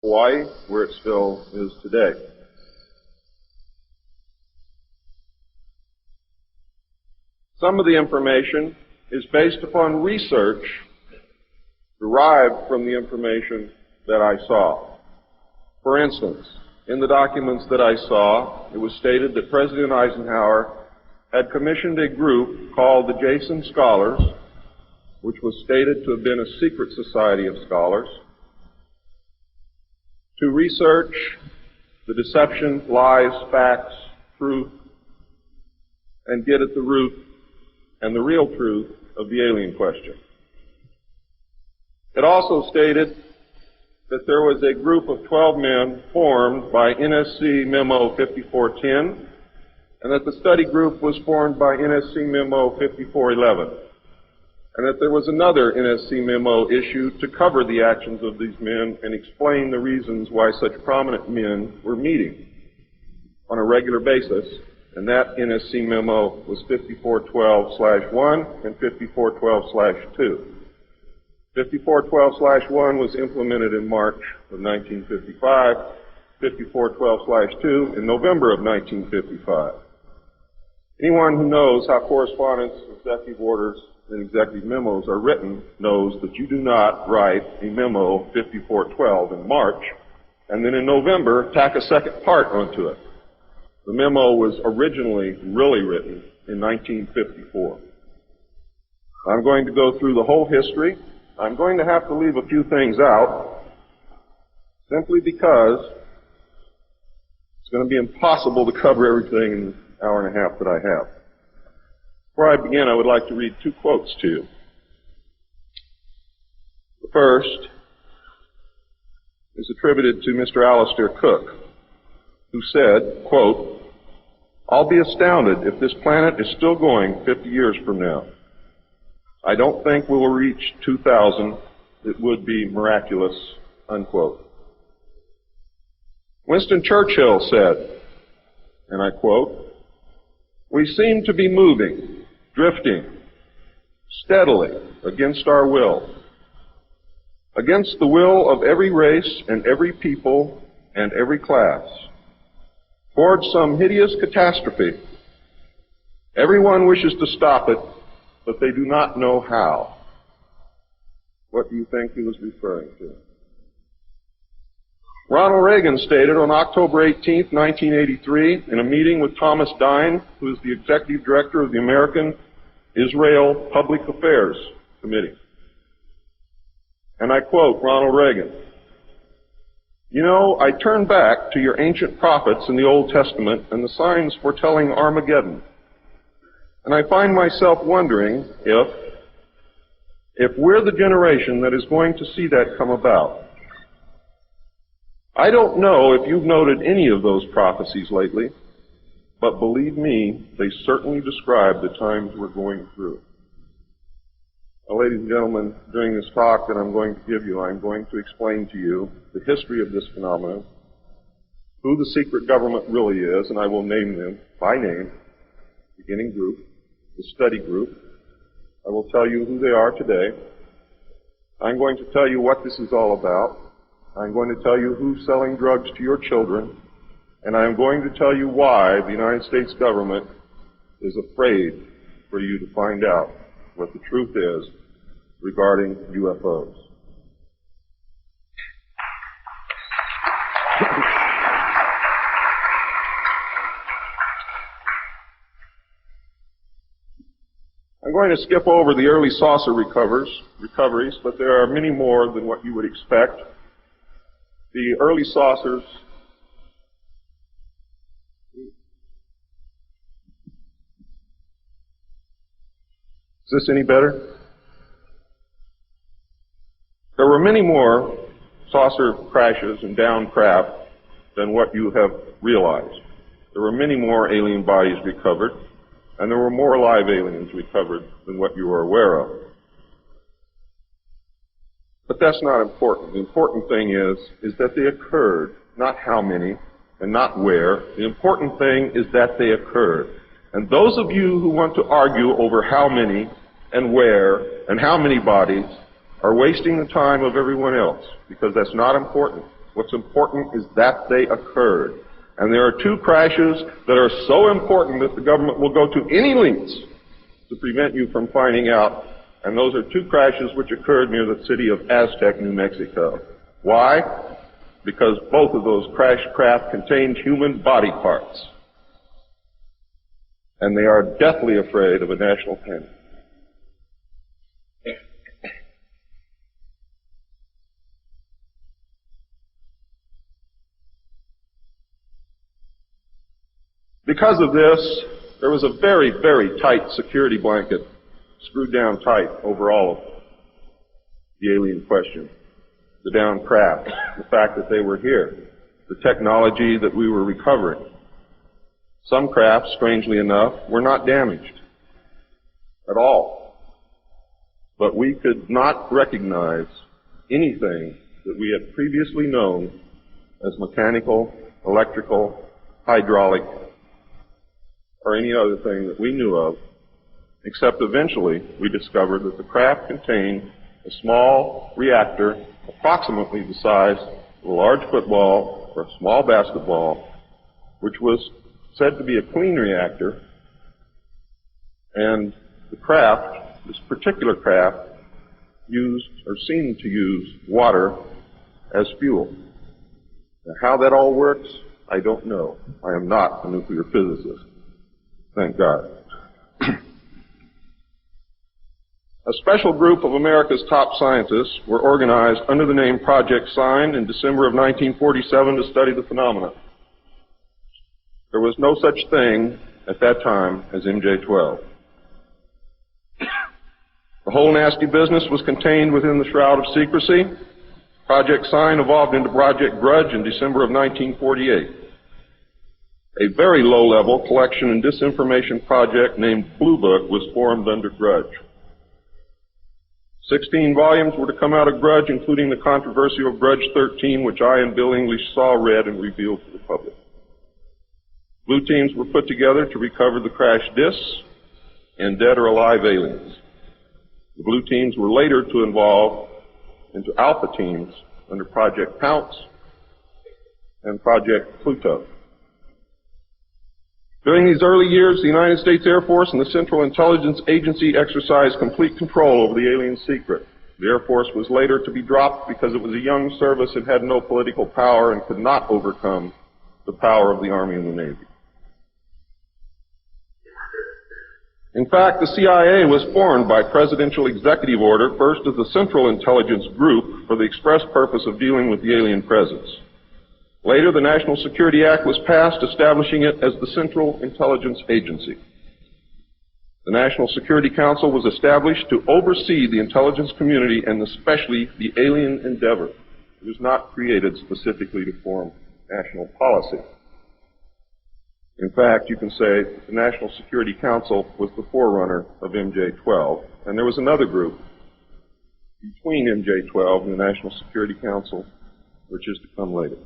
Hawaii, where it still is today. Some of the information is based upon research derived from the information that I saw. For instance, in the documents that I saw, it was stated that President Eisenhower had commissioned a group called the Jason Scholars, which was stated to have been a secret society of scholars, to research the deception, lies, facts, truth, and get at the root and the real truth of the alien question. It also stated that there was a group of 12 men formed by NSC Memo 5410, and that the study group was formed by NSC Memo 5411, and that there was another NSC memo issued to cover the actions of these men and explain the reasons why such prominent men were meeting on a regular basis, and that NSC memo was 5412/1 and 5412/2. 5412/1 was implemented in March of 1955, 5412/2 in November of 1955. Anyone who knows how correspondence, executive orders, and executive memos are written knows that you do not write a memo 5412 in March and then in November tack a second part onto it. The memo was originally really written in 1954. I'm going to go through the whole history. I'm going to have to leave a few things out simply because it's going to be impossible to cover everything in the hour and a half that I have. Before I begin, I would like to read two quotes to you. The first is attributed to Mr. Alistair Cook, who said, quote, "I'll be astounded if this planet is still going 50 years from now. I don't think we will reach 2000. It would be miraculous," unquote. Winston Churchill said, and I quote, "We seem to be moving, drifting, steadily against our will, against the will of every race and every people and every class, towards some hideous catastrophe. Everyone wishes to stop it, but they do not know how." What do you think he was referring to? Ronald Reagan stated on October 18, 1983, in a meeting with Thomas Dine, who is the executive director of the American Israel Public Affairs Committee. And I quote Ronald Reagan, "You know, I turn back to your ancient prophets in the Old Testament and the signs foretelling Armageddon. And I find myself wondering if we're the generation that is going to see that come about. I don't know if you've noted any of those prophecies lately, but believe me, they certainly describe the times we're going through." Now, ladies and gentlemen, during this talk that I'm going to give you, I'm going to explain to you the history of this phenomenon, who the secret government really is, and I will name them by name, beginning group, the study group. I will tell you who they are today. I'm going to tell you what this is all about. I'm going to tell you who's selling drugs to your children, and I'm going to tell you why the United States government is afraid for you to find out what the truth is regarding UFOs. I'm going to skip over the early saucer recoveries, but there are many more than what you would expect. The early saucers Is this any better? There were many more saucer crashes and downed craft than what you have realized. There were many more alien bodies recovered, and there were more live aliens recovered than what you are aware of. But that's not important. The important thing is that they occurred, not how many and not where. The important thing is that they occurred. And those of you who want to argue over how many and where and how many bodies are wasting the time of everyone else, because that's not important. What's important is that they occurred. And there are two crashes that are so important that the government will go to any lengths to prevent you from finding out. And those are two crashes which occurred near the city of Aztec, New Mexico. Why? Because both of those crash craft contained human body parts. And they are deathly afraid of a national panic. Because of this, there was a very, very tight security blanket screwed down tight over all of the alien question. The downed craft, the fact that they were here, the technology that we were recovering. Some craft, strangely enough, were not damaged at all. But we could not recognize anything that we had previously known as mechanical, electrical, hydraulic, or any other thing that we knew of, except eventually we discovered that the craft contained a small reactor approximately the size of a large football or a small basketball, which was said to be a clean reactor, and the craft, this particular craft, used or seemed to use water as fuel. Now, how that all works, I don't know. I am not a nuclear physicist. Thank God. A special group of America's top scientists were organized under the name Project Sign in December of 1947 to study the phenomena. There was no such thing at that time as MJ-12. The whole nasty business was contained within the shroud of secrecy. Project Sign evolved into Project Grudge in December of 1948. A very low-level collection and disinformation project named Blue Book was formed under Grudge. 16 volumes were to come out of Grudge, including the controversial Grudge 13, which I and Bill English saw, read, and revealed to the public. Blue teams were put together to recover the crashed discs and dead or alive aliens. The blue teams were later to evolve into alpha teams under Project Pounce and Project Pluto. During these early years, the United States Air Force and the Central Intelligence Agency exercised complete control over the alien secret. The Air Force was later to be dropped because it was a young service and had no political power and could not overcome the power of the Army and the Navy. In fact, the CIA was formed by presidential executive order, first as the Central Intelligence Group for the express purpose of dealing with the alien presence. Later, the National Security Act was passed, establishing it as the Central Intelligence Agency. The National Security Council was established to oversee the intelligence community and especially the alien endeavor. It was not created specifically to form national policy. In fact, you can say the National Security Council was the forerunner of MJ-12, and there was another group between MJ-12 and the National Security Council, which is to come later.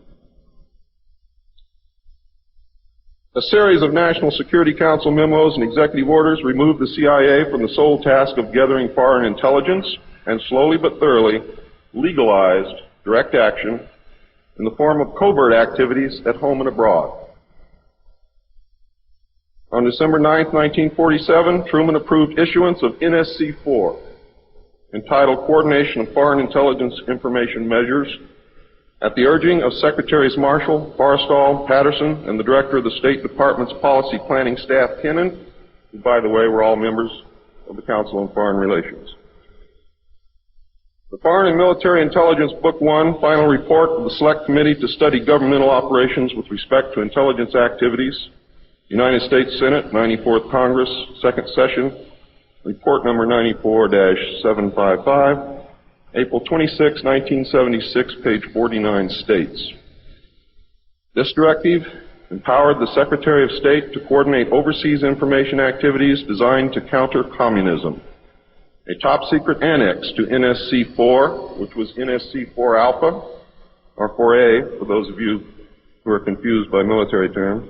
A series of National Security Council memos and executive orders removed the CIA from the sole task of gathering foreign intelligence and slowly but thoroughly legalized direct action in the form of covert activities at home and abroad. On December 9, 1947, Truman approved issuance of NSC-4, entitled Coordination of Foreign Intelligence Information Measures, at the urging of Secretaries Marshall, Forrestal, Patterson, and the Director of the State Department's Policy Planning Staff, Kennan, who, by the way, were all members of the Council on Foreign Relations. The Foreign and Military Intelligence Book 1, Final Report of the Select Committee to Study Governmental Operations with Respect to Intelligence Activities, United States Senate, 94th Congress, Second Session, Report number 94-755, April 26, 1976, page 49 states, this directive empowered the Secretary of State to coordinate overseas information activities designed to counter communism. A top-secret annex to NSC-4, which was NSC-4 Alpha, or 4A, for those of you who are confused by military terms,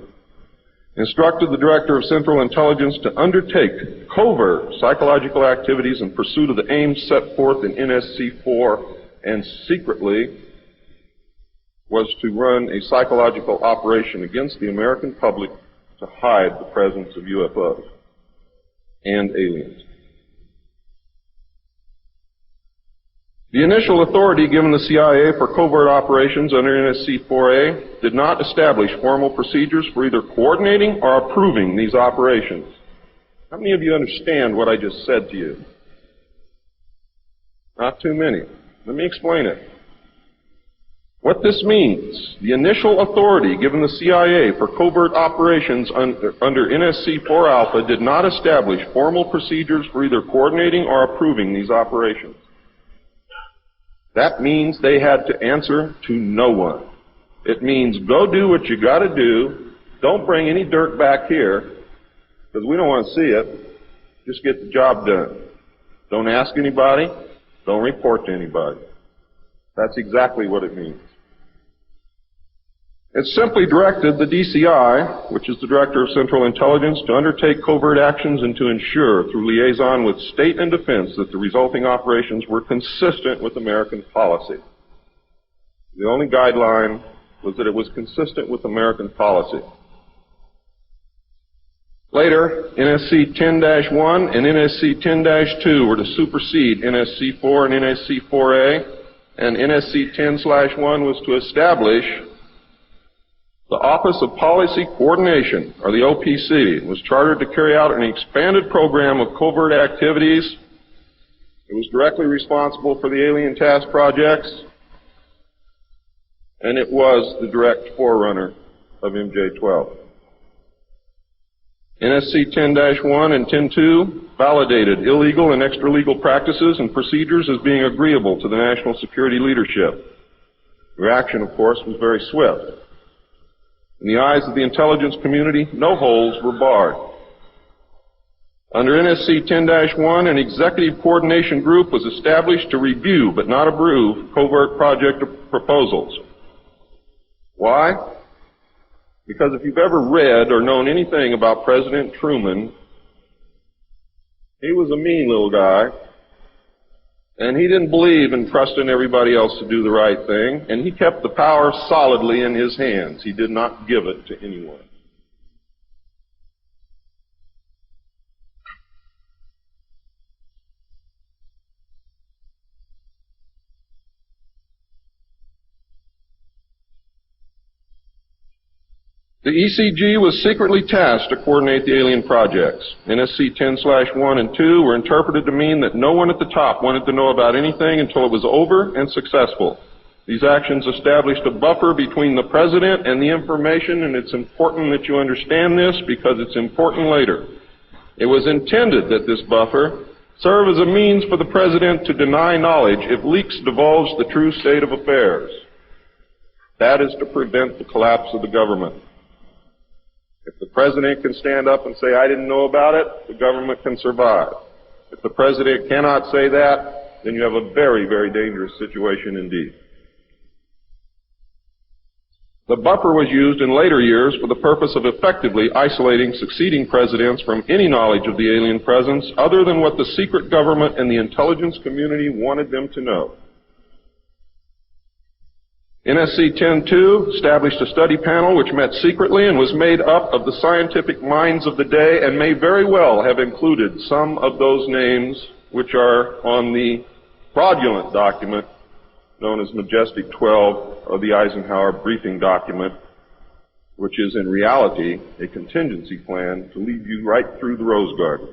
instructed the Director of Central Intelligence to undertake covert psychological activities in pursuit of the aims set forth in NSC-4 and secretly was to run a psychological operation against the American public to hide the presence of UFOs and aliens. The initial authority given the CIA for covert operations under NSC-4A did not establish formal procedures for either coordinating or approving these operations. How many of you understand what I just said to you? Not too many. Let me explain it. What this means, the initial authority given the CIA for covert operations under NSC-4 Alpha did not establish formal procedures for either coordinating or approving these operations. That means they had to answer to no one. It means go do what you got to do. Don't bring any dirt back here because we don't want to see it. Just get the job done. Don't ask anybody. Don't report to anybody. That's exactly what it means. It simply directed the DCI, which is the Director of Central Intelligence, to undertake covert actions and to ensure, through liaison with state and defense, that the resulting operations were consistent with American policy. The only guideline was that it was consistent with American policy. Later, NSC 10-1 and NSC 10-2 were to supersede NSC 4 and NSC 4A, and NSC 10/1 was to establish the Office of Policy Coordination, or the OPC, was chartered to carry out an expanded program of covert activities. It was directly responsible for the alien task projects, and it was the direct forerunner of MJ-12. NSC 10-1 and 10-2 validated illegal and extra-legal practices and procedures as being agreeable to the national security leadership. Reaction, of course, was very swift. In the eyes of the intelligence community, no holes were barred. Under NSC 10-1, an executive coordination group was established to review but not approve covert project proposals. Why? Because if you've ever read or known anything about President Truman, he was a mean little guy, and he didn't believe in trusting everybody else to do the right thing, and he kept the power solidly in his hands. He did not give it to anyone. The ECG was secretly tasked to coordinate the alien projects. NSC 10/1 and 2 were interpreted to mean that no one at the top wanted to know about anything until it was over and successful. These actions established a buffer between the President and the information, and it's important that you understand this because it's important later. It was intended that this buffer serve as a means for the President to deny knowledge if leaks divulge the true state of affairs. That is to prevent the collapse of the government. If the President can stand up and say, I didn't know about it, the government can survive. If the President cannot say that, then you have a very, very dangerous situation indeed. The buffer was used in later years for the purpose of effectively isolating succeeding presidents from any knowledge of the alien presence other than what the secret government and the intelligence community wanted them to know. NSC 10-2 established a study panel which met secretly and was made up of the scientific minds of the day and may very well have included some of those names which are on the fraudulent document known as Majestic 12 of the Eisenhower briefing document, which is in reality a contingency plan to lead you right through the Rose Garden.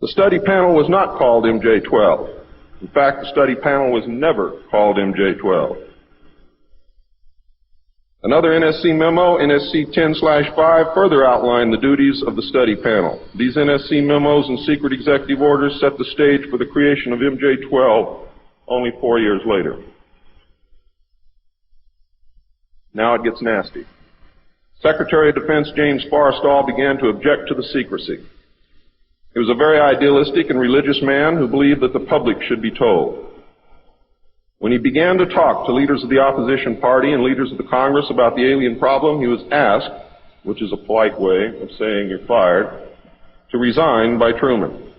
The study panel was not called MJ-12. In fact, the study panel was never called MJ-12. Another NSC memo, NSC 10/5, further outlined the duties of the study panel. These NSC memos and secret executive orders set the stage for the creation of MJ-12 only 4 years later. Now it gets nasty. Secretary of Defense James Forrestal began to object to the secrecy. He was a very idealistic and religious man who believed that the public should be told. When he began to talk to leaders of the opposition party and leaders of the Congress about the alien problem, he was asked, which is a polite way of saying you're fired, to resign by Truman.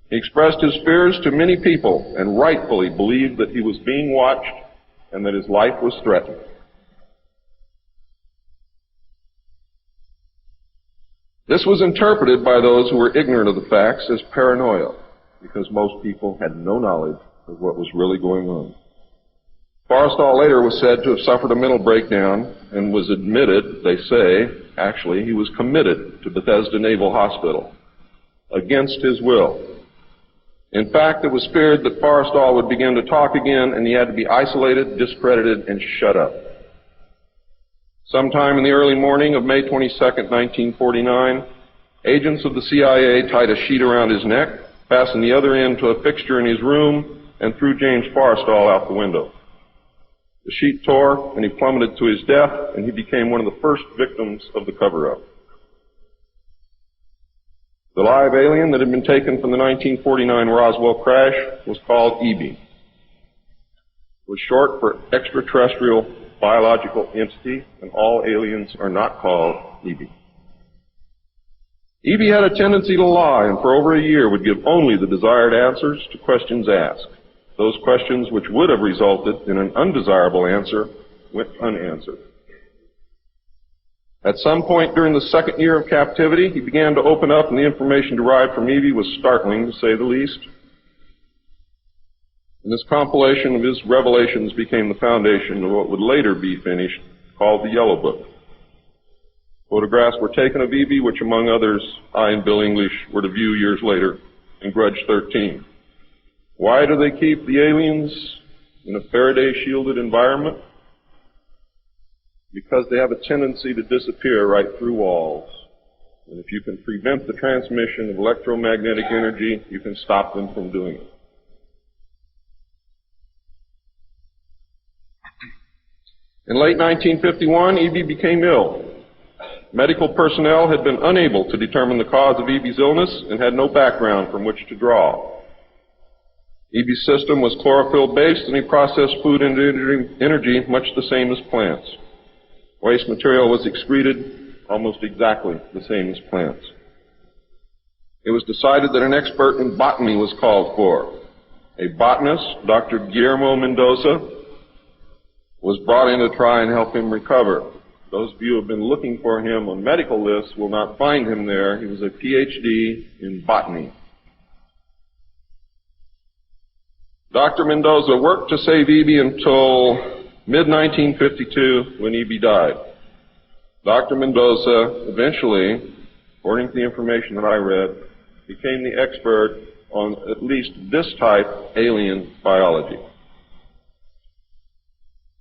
He expressed his fears to many people and rightfully believed that he was being watched and that his life was threatened. This was interpreted by those who were ignorant of the facts as paranoia, because most people had no knowledge of what was really going on. Forrestal later was said to have suffered a mental breakdown and was admitted, they say, actually, he was committed to Bethesda Naval Hospital against his will. In fact, it was feared that Forrestal would begin to talk again and he had to be isolated, discredited, and shut up. Sometime in the early morning of May 22, 1949, agents of the CIA tied a sheet around his neck, fastened the other end to a fixture in his room, and threw James Forrestal out the window. The sheet tore, and he plummeted to his death, and he became one of the first victims of the cover-up. The live alien that had been taken from the 1949 Roswell crash was called EB. It was short for extraterrestrial biological entity, and all aliens are not called EB. EB had a tendency to lie, and for over a year would give only the desired answers to questions asked. Those questions which would have resulted in an undesirable answer went unanswered. At some point during the second year of captivity, he began to open up, and the information derived from EB was startling, to say the least. And this compilation of his revelations became the foundation of what would later be finished, called the Yellow Book. Photographs were taken of EB, which among others, I and Bill English were to view years later in Grudge 13. Why do they keep the aliens in a Faraday-shielded environment? Because they have a tendency to disappear right through walls. And if you can prevent the transmission of electromagnetic energy, you can stop them from doing it. In late 1951, EB became ill. Medical personnel had been unable to determine the cause of EB's illness and had no background from which to draw. EB's system was chlorophyll-based, and he processed food into energy much the same as plants. Waste material was excreted almost exactly the same as plants. It was decided that an expert in botany was called for. A botanist, Dr. Guillermo Mendoza, was brought in to try and help him recover. Those of you who have been looking for him on medical lists will not find him there. He was a PhD in botany. Dr. Mendoza worked to save EB until mid-1952 when EB died. Dr. Mendoza eventually, according to the information that I read, became the expert on at least this type alien biology.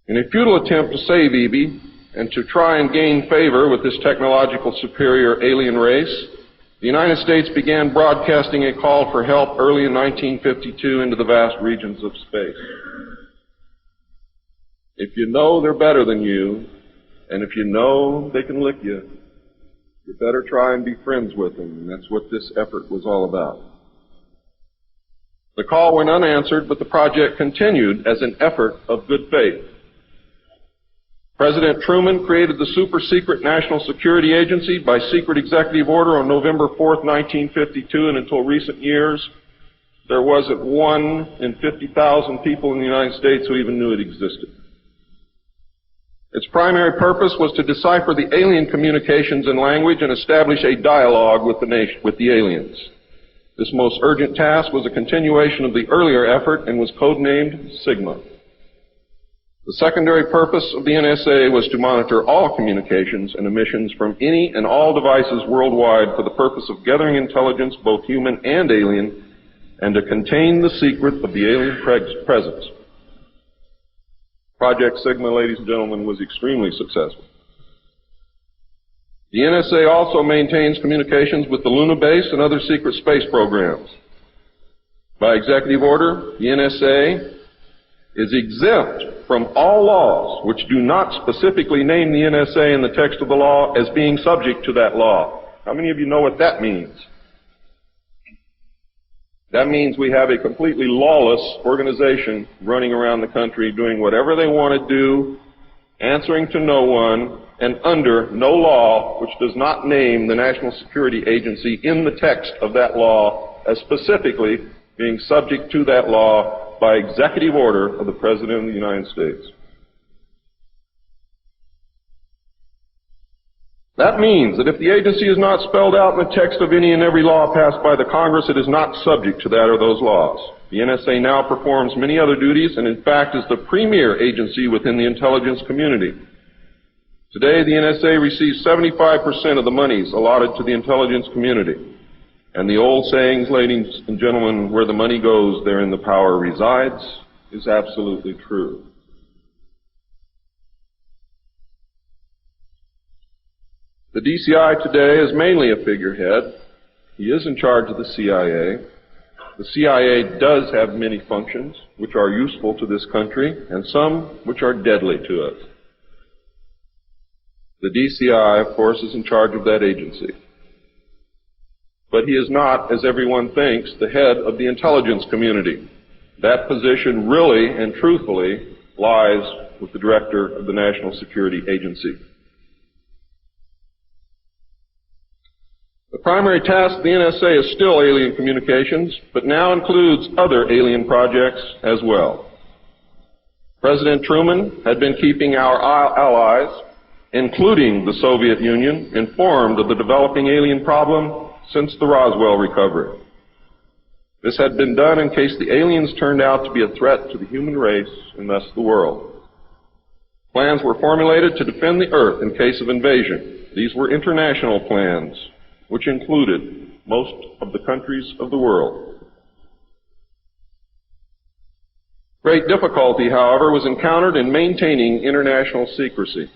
In a futile attempt to save EB and to try and gain favor with this technological superior alien race, the United States began broadcasting a call for help early in 1952 into the vast regions of space. If you know they're better than you, and if you know they can lick you, you better try and be friends with them, and that's what this effort was all about. The call went unanswered, but the project continued as an effort of good faith. President Truman created the super-secret National Security Agency by secret executive order on November 4th, 1952, and until recent years, there wasn't 1 in 50,000 people in the United States who even knew it existed. Its primary purpose was to decipher the alien communications and language and establish a dialogue with the aliens. This most urgent task was a continuation of the earlier effort and was codenamed Sigma. The secondary purpose of the NSA was to monitor all communications and emissions from any and all devices worldwide for the purpose of gathering intelligence, both human and alien, and to contain the secret of the alien presence. Project Sigma, ladies and gentlemen, was extremely successful. The NSA also maintains communications with the Luna base and other secret space programs. By executive order, the NSA is exempt from all laws which do not specifically name the NSA in the text of the law as being subject to that law. How many of you know what that means? That means we have a completely lawless organization running around the country doing whatever they want to do answering to no one, and under no law which does not name the National Security Agency in the text of that law as specifically being subject to that law by executive order of the President of the United States. That means that if the agency is not spelled out in the text of any and every law passed by the Congress, it is not subject to that or those laws. The NSA now performs many other duties and, in fact, is the premier agency within the intelligence community. Today, the NSA receives 75% of the monies allotted to the intelligence community. And the old sayings, ladies and gentlemen, where the money goes, therein the power resides, is absolutely true. The DCI today is mainly a figurehead. He is in charge of the CIA. The CIA does have many functions which are useful to this country and some which are deadly to us. The DCI, of course, is in charge of that agency. But he is not, as everyone thinks, the head of the intelligence community. That position really and truthfully lies with the director of the National Security Agency. The primary task of the NSA is still alien communications, but now includes other alien projects as well. President Truman had been keeping our allies, including the Soviet Union, informed of the developing alien problem since the Roswell recovery. This had been done in case the aliens turned out to be a threat to the human race and thus the world. Plans were formulated to defend the Earth in case of invasion. These were international plans, which included most of the countries of the world. Great difficulty, however, was encountered in maintaining international secrecy.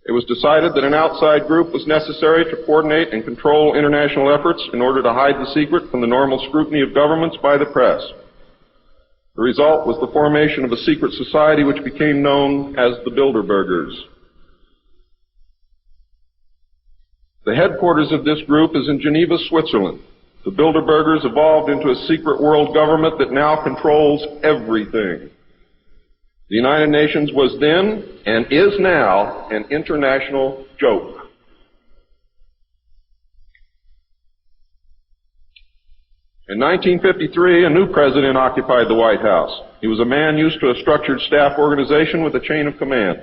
It was decided that an outside group was necessary to coordinate and control international efforts in order to hide the secret from the normal scrutiny of governments by the press. The result was the formation of a secret society which became known as the Bilderbergers. The headquarters of this group is in Geneva, Switzerland. The Bilderbergers evolved into a secret world government that now controls everything. The United Nations was then, and is now, an international joke. In 1953, a new president occupied the White House. He was a man used to a structured staff organization with a chain of command.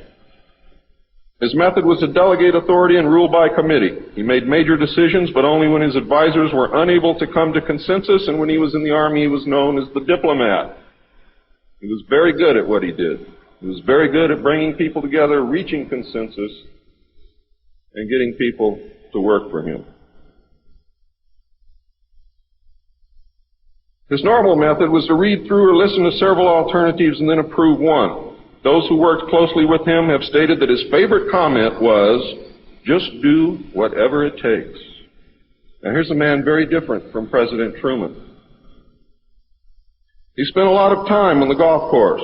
His method was to delegate authority and rule by committee. He made major decisions, but only when his advisors were unable to come to consensus, and when he was in the Army, he was known as the diplomat. He was very good at what he did. He was very good at bringing people together, reaching consensus, and getting people to work for him. His normal method was to read through or listen to several alternatives and then approve one. Those who worked closely with him have stated that his favorite comment was, "Just do whatever it takes." Now here's a man very different from President Truman. He spent a lot of time on the golf course.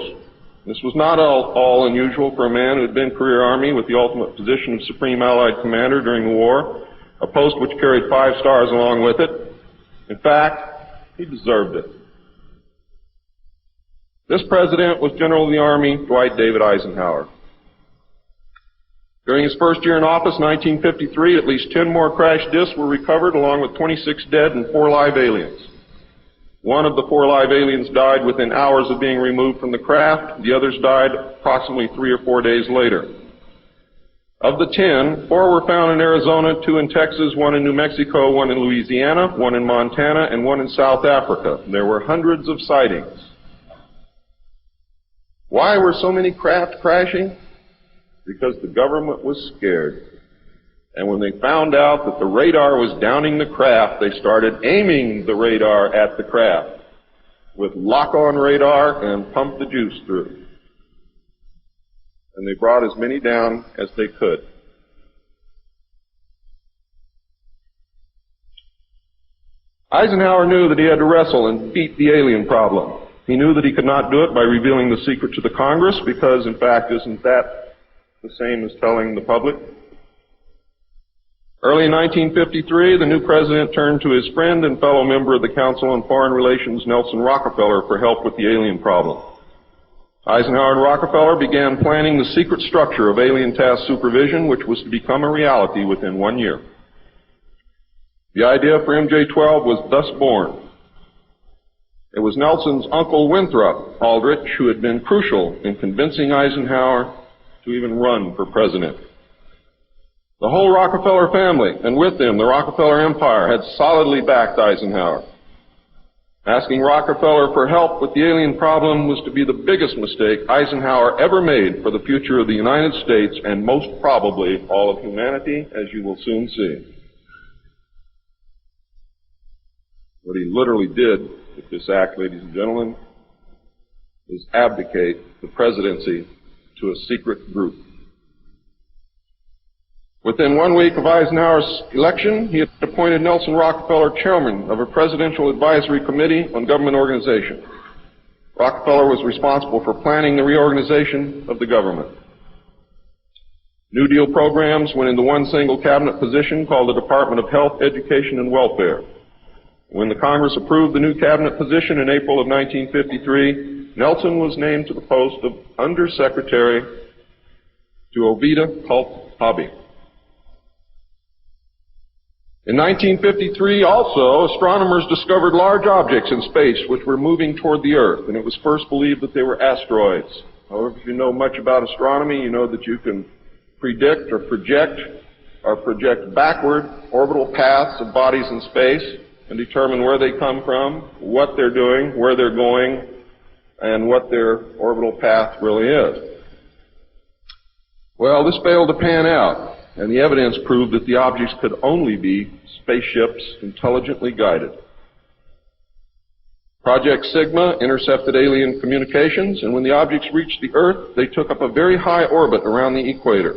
This was not all unusual for a man who had been career Army with the ultimate position of Supreme Allied Commander during the war, a post which carried 5 stars along with it. In fact, he deserved it. This president was General of the Army Dwight David Eisenhower. During his first year in office, 1953, at least 10 more crash disks were recovered, along with 26 dead and 4 live aliens. One of the 4 live aliens died within hours of being removed from the craft. The others died approximately 3 or 4 days later. Of the 10, 4 were found in Arizona, 2 in Texas, 1 in New Mexico, 1 in Louisiana, 1 in Montana, and 1 in South Africa. There were hundreds of sightings. Why were so many craft crashing? Because the government was scared. And when they found out that the radar was downing the craft, they started aiming the radar at the craft with lock-on radar and pumped the juice through. And they brought as many down as they could. Eisenhower knew that he had to wrestle and beat the alien problem. He knew that he could not do it by revealing the secret to the Congress, because, in fact, isn't that the same as telling the public? Early in 1953, the new president turned to his friend and fellow member of the Council on Foreign Relations, Nelson Rockefeller, for help with the alien problem. Eisenhower and Rockefeller began planning the secret structure of alien task supervision, which was to become a reality within 1 year. The idea for MJ-12 was thus born. It was Nelson's uncle Winthrop Aldrich who had been crucial in convincing Eisenhower to even run for president. The whole Rockefeller family, and with them the Rockefeller Empire, had solidly backed Eisenhower. Asking Rockefeller for help with the alien problem was to be the biggest mistake Eisenhower ever made for the future of the United States and most probably all of humanity, as you will soon see. What he literally did with this act, ladies and gentlemen, is abdicate the presidency to a secret group. Within 1 week of Eisenhower's election, he had appointed Nelson Rockefeller chairman of a presidential advisory committee on government organization. Rockefeller was responsible for planning the reorganization of the government. New Deal programs went into one single cabinet position called the Department of Health, Education, and Welfare. When the Congress approved the new cabinet position in April of 1953, Nelson was named to the post of Undersecretary to Ovida Cult Hobby. In 1953, also, astronomers discovered large objects in space which were moving toward the Earth, and it was first believed that they were asteroids. However, if you know much about astronomy, you know that you can predict or project backward orbital paths of bodies in space and determine where they come from, what they're doing, where they're going, and what their orbital path really is. Well, this failed to pan out, and the evidence proved that the objects could only be spaceships intelligently guided. Project Sigma intercepted alien communications, and when the objects reached the Earth, they took up a very high orbit around the equator.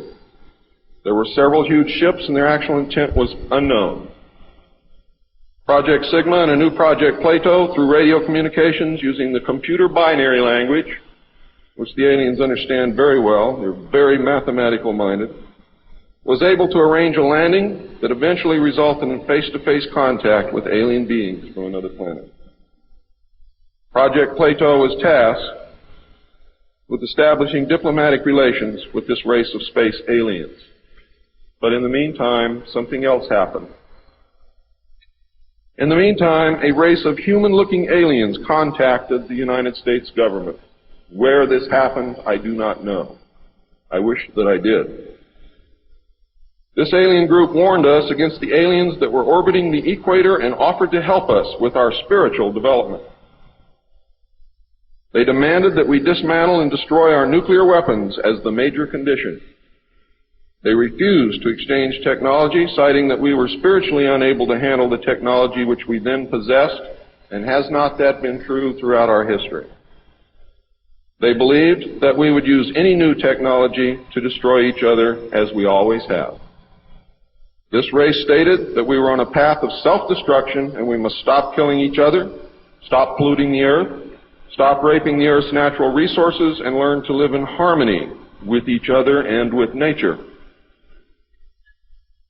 There were several huge ships, and their actual intent was unknown. Project Sigma and a new Project Plato, through radio communications using the computer binary language, which the aliens understand very well, they're very mathematical minded, was able to arrange a landing that eventually resulted in face-to-face contact with alien beings from another planet. Project Plato was tasked with establishing diplomatic relations with this race of space aliens. But in the meantime, something else happened. In the meantime, a race of human-looking aliens contacted the United States government. Where this happened, I do not know. I wish that I did. This alien group warned us against the aliens that were orbiting the equator and offered to help us with our spiritual development. They demanded that we dismantle and destroy our nuclear weapons as the major condition. They refused to exchange technology, citing that we were spiritually unable to handle the technology which we then possessed, and has not that been true throughout our history? They believed that we would use any new technology to destroy each other, as we always have. This race stated that we were on a path of self-destruction, and we must stop killing each other, stop polluting the earth, stop raping the earth's natural resources, and learn to live in harmony with each other and with nature.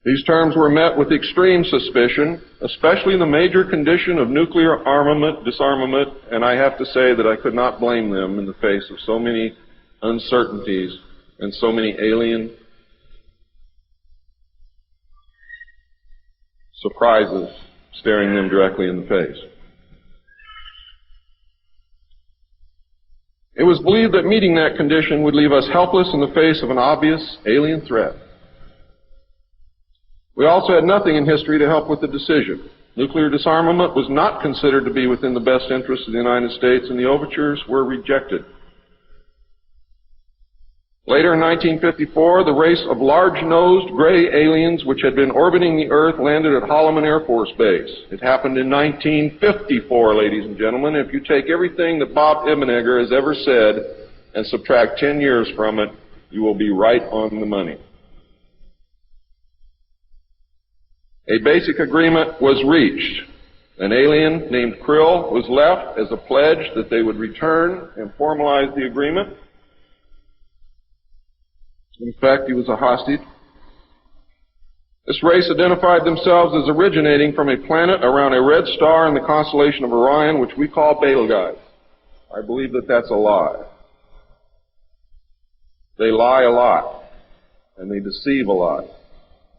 These terms were met with extreme suspicion, especially the major condition of nuclear armament, disarmament, and I have to say that I could not blame them in the face of so many uncertainties and so many alien surprises staring them directly in the face. It was believed that meeting that condition would leave us helpless in the face of an obvious alien threat. We also had nothing in history to help with the decision. Nuclear disarmament was not considered to be within the best interests of the United States, and the overtures were rejected. Later in 1954, the race of large-nosed gray aliens which had been orbiting the Earth landed at Holloman Air Force Base. It happened in 1954, ladies and gentlemen. If you take everything that Bob Ebenegger has ever said and subtract 10 years from it, you will be right on the money. A basic agreement was reached. An alien named Krill was left as a pledge that they would return and formalize the agreement. In fact, he was a hostage. This race identified themselves as originating from a planet around a red star in the constellation of Orion, which we call Betelgeuse. I believe that that's a lie. They lie a lot, and they deceive a lot.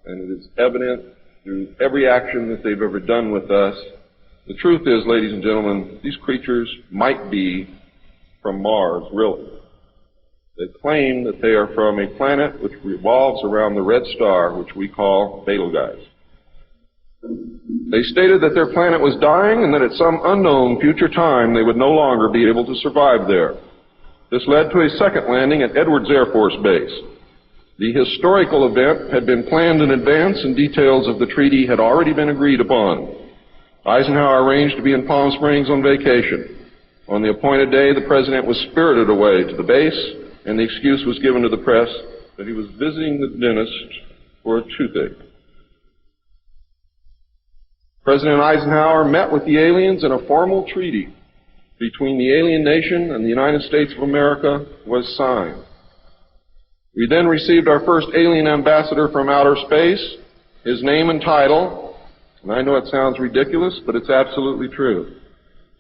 And it is evident through every action that they've ever done with us. The truth is, ladies and gentlemen, these creatures might be from Mars, really. They claim that they are from a planet which revolves around the red star, which we call Betelgeuse. They stated that their planet was dying and that at some unknown future time they would no longer be able to survive there. This led to a second landing at Edwards Air Force Base. The historical event had been planned in advance and details of the treaty had already been agreed upon. Eisenhower arranged to be in Palm Springs on vacation. On the appointed day, the President was spirited away to the base, and the excuse was given to the press that he was visiting the dentist for a toothache. President Eisenhower met with the aliens, and a formal treaty between the alien nation and the United States of America was signed. We then received our first alien ambassador from outer space. His name and title, and I know it sounds ridiculous, but it's absolutely true.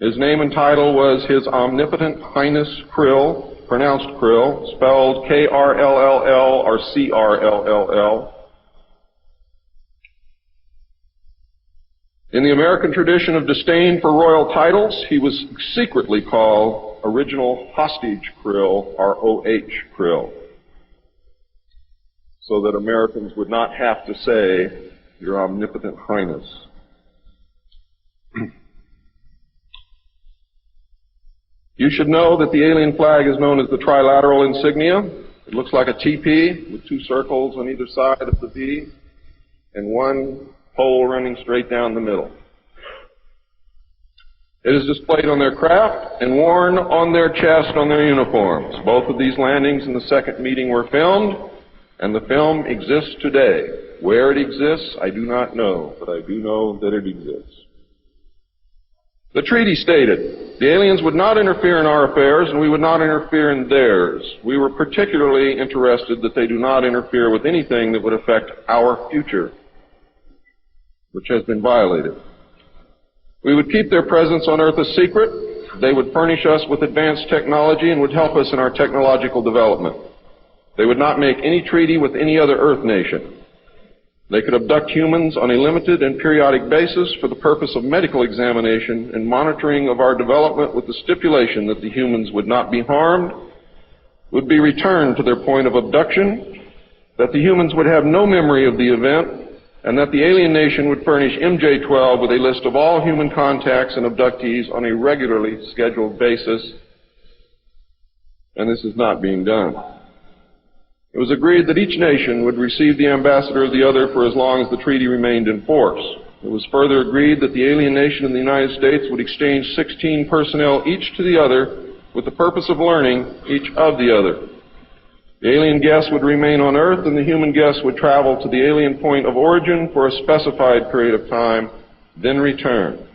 His name and title was His Omnipotent Highness Krill, pronounced Krill, spelled K-R-L-L-L or C-R-L-L-L. In the American tradition of disdain for royal titles, he was secretly called Original Hostage Krill, R-O-H Krill, so that Americans would not have to say, Your Omnipotent Highness. You should know that the alien flag is known as the trilateral insignia. It looks like a TP with two circles on either side of the V and one pole running straight down the middle. It is displayed on their craft and worn on their chest on their uniforms. Both of these landings in the second meeting were filmed, and the film exists today. Where it exists, I do not know, but I do know that it exists. The treaty stated, the aliens would not interfere in our affairs and we would not interfere in theirs. We were particularly interested that they do not interfere with anything that would affect our future, which has been violated. We would keep their presence on Earth a secret. They would furnish us with advanced technology and would help us in our technological development. They would not make any treaty with any other Earth nation. They could abduct humans on a limited and periodic basis for the purpose of medical examination and monitoring of our development, with the stipulation that the humans would not be harmed, would be returned to their point of abduction, that the humans would have no memory of the event, and that the alien nation would furnish MJ-12 with a list of all human contacts and abductees on a regularly scheduled basis. And this is not being done. It was agreed that each nation would receive the ambassador of the other for as long as the treaty remained in force. It was further agreed that the alien nation and the United States would exchange 16 personnel each to the other with the purpose of learning each of the other. The alien guests would remain on Earth, and the human guests would travel to the alien point of origin for a specified period of time, then return,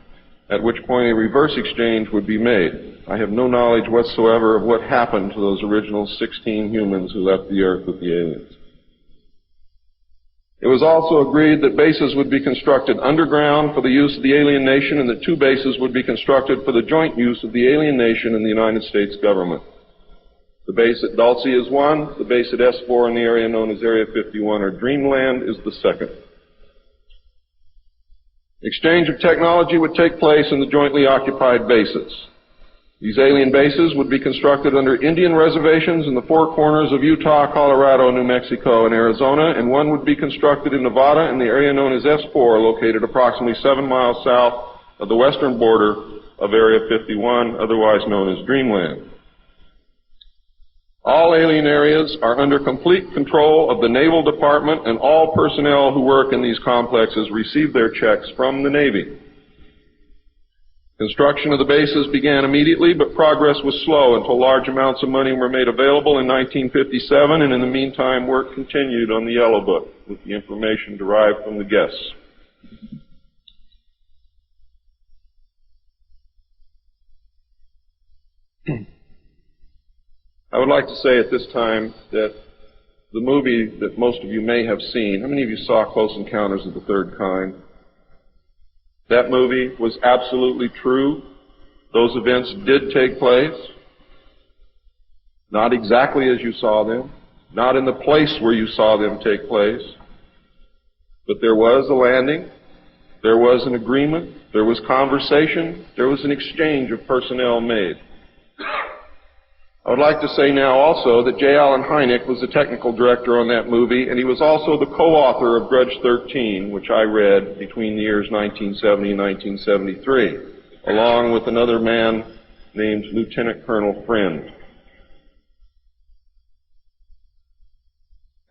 at which point a reverse exchange would be made. I have no knowledge whatsoever of what happened to those original 16 humans who left the Earth with the aliens. It was also agreed that bases would be constructed underground for the use of the alien nation, and that two bases would be constructed for the joint use of the alien nation and the United States government. The base at Dulce is one, the base at S4 in the area known as Area 51 or Dreamland is the second. Exchange of technology would take place in the jointly occupied bases. These alien bases would be constructed under Indian reservations in the four corners of Utah, Colorado, New Mexico, and Arizona, and one would be constructed in Nevada in the area known as S4, located approximately 7 miles south of the western border of Area 51, otherwise known as Dreamland. All alien areas are under complete control of the Naval Department, and all personnel who work in these complexes receive their checks from the Navy. Construction of the bases began immediately, but progress was slow until large amounts of money were made available in 1957, and in the meantime work continued on the Yellow Book with the information derived from the guests. I would like to say at this time that the movie that most of you may have seen, how many of you saw Close Encounters of the Third Kind? That movie was absolutely true. Those events did take place. Not exactly as you saw them. not in the place where you saw them take place. But there was a landing, there was an agreement, there was conversation, there was an exchange of personnel made. I would like to say now also that J. Allen Hynek was the technical director on that movie, and he was also the co-author of Grudge 13, which I read between the years 1970 and 1973, along with another man named Lieutenant Colonel Friend.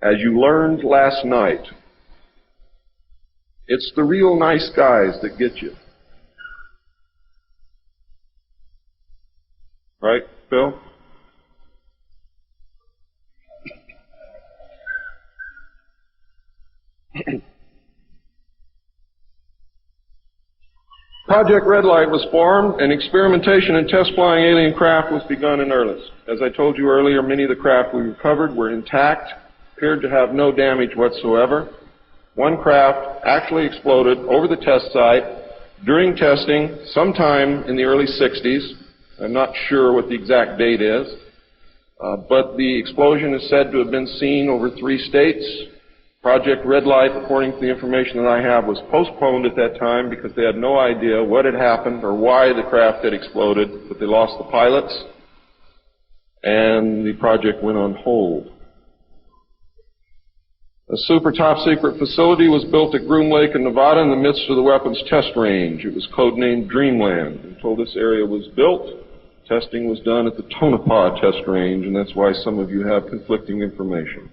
As you learned last night, it's the real nice guys that get you. Right, Phil? Project Red Light was formed, and experimentation and test flying alien craft was begun in earnest. As I told you earlier, many of the craft we recovered were intact, appeared to have no damage whatsoever. One craft actually exploded over the test site during testing sometime in the early 60s. I'm not sure what the exact date is, but the explosion is said to have been seen over 3 states. Project Red Light, according to the information that I have, was postponed at that time because they had no idea what had happened or why the craft had exploded, but they lost the pilots, and the project went on hold. A super top-secret facility was built at Groom Lake in Nevada in the midst of the weapons test range. It was codenamed Dreamland. Until this area was built, testing was done at the Tonopah test range, and that's why some of you have conflicting information.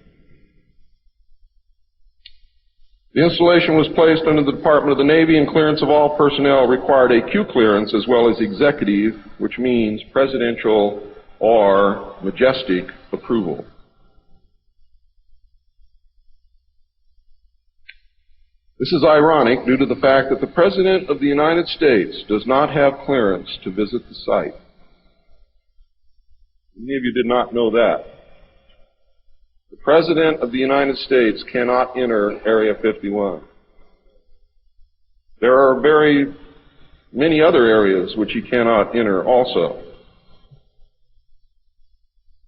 The installation was placed under the Department of the Navy, and clearance of all personnel required a Q clearance as well as executive, which means presidential or majestic approval. This is ironic due to the fact that the President of the United States does not have clearance to visit the site. Many of you did not know that. The President of the United States cannot enter Area 51. There are very many other areas which he cannot enter also.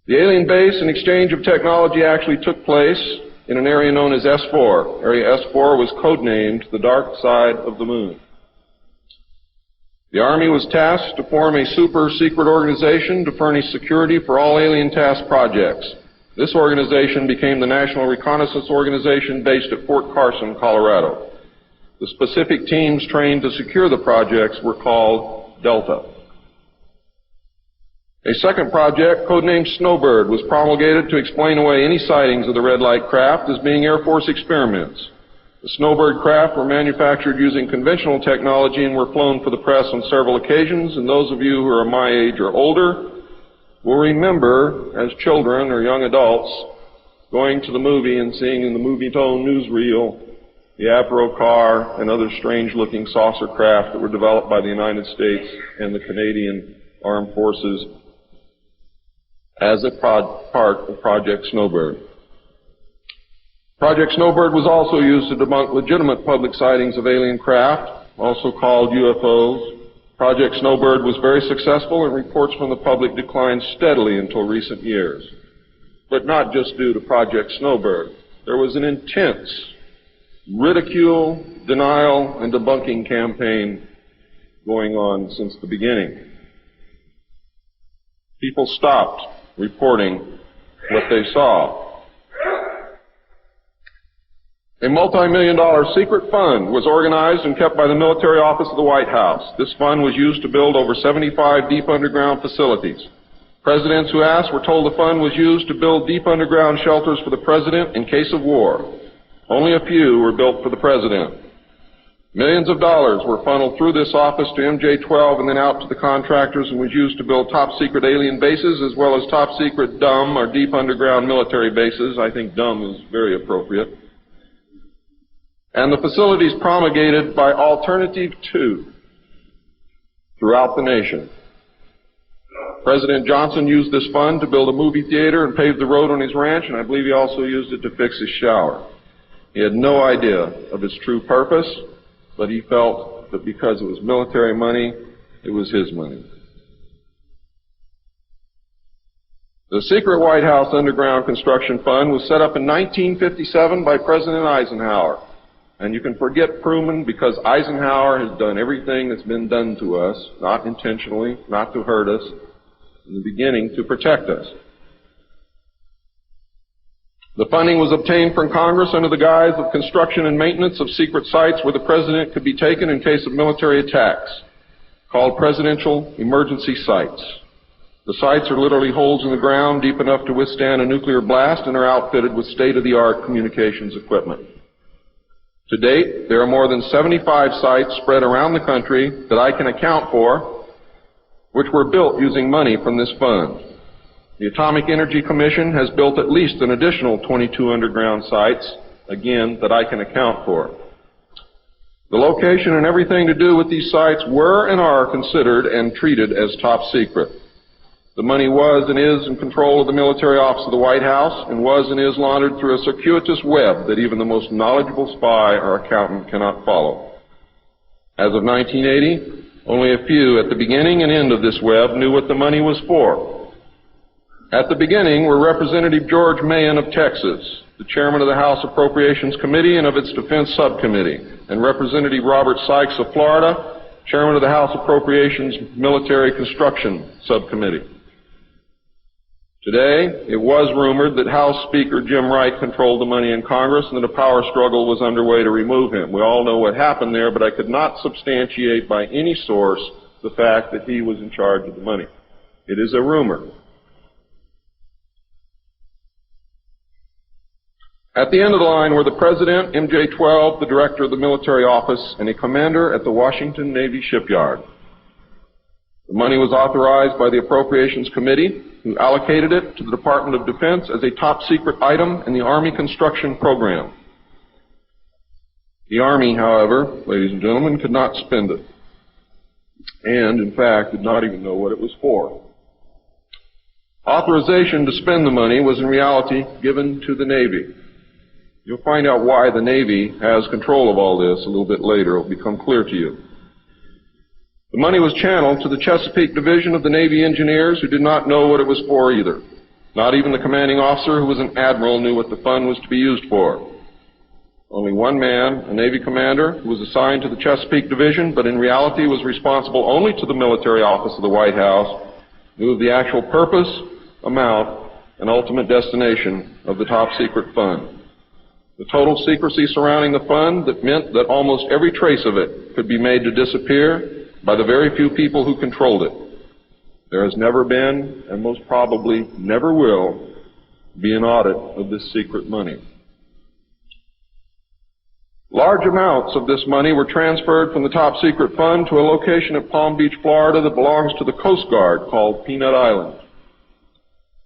The alien base and exchange of technology actually took place in an area known as S4. Area S4 was codenamed the Dark Side of the Moon. The Army was tasked to form a super-secret organization to furnish security for all alien task projects. This organization became the National Reconnaissance Organization based at Fort Carson, Colorado. The specific teams trained to secure the projects were called Delta. A second project, codenamed Snowbird, was promulgated to explain away any sightings of the red light craft as being Air Force experiments. The Snowbird craft were manufactured using conventional technology and were flown for the press on several occasions, and those of you who are my age or older will remember, as children or young adults, going to the movie and seeing in the movie-tone newsreel the Avro car and other strange-looking saucer craft that were developed by the United States and the Canadian Armed Forces as a part of Project Snowbird. Project Snowbird was also used to debunk legitimate public sightings of alien craft, also called UFOs. Project Snowbird was very successful, and reports from the public declined steadily until recent years. But not just due to Project Snowbird. There was an intense ridicule, denial, and debunking campaign going on since the beginning. People stopped reporting what they saw. A multi-million-dollar secret fund was organized and kept by the military office of the White House. This fund was used to build over 75 deep underground facilities. Presidents who asked were told the fund was used to build deep underground shelters for the president in case of war. Only a few were built for the president. Millions of dollars were funneled through this office to MJ-12 and then out to the contractors, and was used to build top-secret alien bases as well as top-secret dumb or deep underground military bases. I think dumb is very appropriate. And the facilities promulgated by Alternative 2 throughout the nation. President Johnson used this fund to build a movie theater and pave the road on his ranch, and I believe he also used it to fix his shower. He had no idea of its true purpose, but he felt that because it was military money, it was his money. The secret White House underground construction fund was set up in 1957 by President Eisenhower. And you can forget Truman because Eisenhower has done everything that's been done to us, not intentionally, not to hurt us, in the beginning to protect us. The funding was obtained from Congress under the guise of construction and maintenance of secret sites where the President could be taken in case of military attacks, called presidential emergency sites. The sites are literally holes in the ground deep enough to withstand a nuclear blast and are outfitted with state-of-the-art communications equipment. To date, there are more than 75 sites spread around the country that I can account for, which were built using money from this fund. The Atomic Energy Commission has built at least an additional 22 underground sites, again, that I can account for. The location and everything to do with these sites were and are considered and treated as top secret. The money was and is in control of the military office of the White House and was and is laundered through a circuitous web that even the most knowledgeable spy or accountant cannot follow. As of 1980, only a few at the beginning and end of this web knew what the money was for. At the beginning were Representative George Mahan of Texas, the chairman of the House Appropriations Committee and of its Defense Subcommittee, and Representative Robert Sykes of Florida, chairman of the House Appropriations Military Construction Subcommittee. Today, it was rumored that House Speaker Jim Wright controlled the money in Congress and that a power struggle was underway to remove him. We all know what happened there, but I could not substantiate by any source the fact that he was in charge of the money. It is a rumor. At the end of the line were the President, MJ-12, the Director of the Military Office, and a commander at the Washington Navy Shipyard. The money was authorized by the Appropriations Committee, who allocated it to the Department of Defense as a top-secret item in the Army construction program. The Army, however, ladies and gentlemen, could not spend it, and, in fact, did not even know what it was for. Authorization to spend the money was in reality given to the Navy. You'll find out why the Navy has control of all this a little bit later. It will become clear to you. The money was channeled to the Chesapeake Division of the Navy Engineers, who did not know what it was for either. Not even the commanding officer, who was an admiral, knew what the fund was to be used for. Only one man, a Navy commander, who was assigned to the Chesapeake Division, but in reality was responsible only to the military office of the White House, knew of the actual purpose, amount, and ultimate destination of the top-secret fund. The total secrecy surrounding the fund that meant that almost every trace of it could be made to disappear by the very few people who controlled it. There has never been, and most probably never will, be an audit of this secret money. Large amounts of this money were transferred from the top secret fund to a location at Palm Beach, Florida that belongs to the Coast Guard called Peanut Island.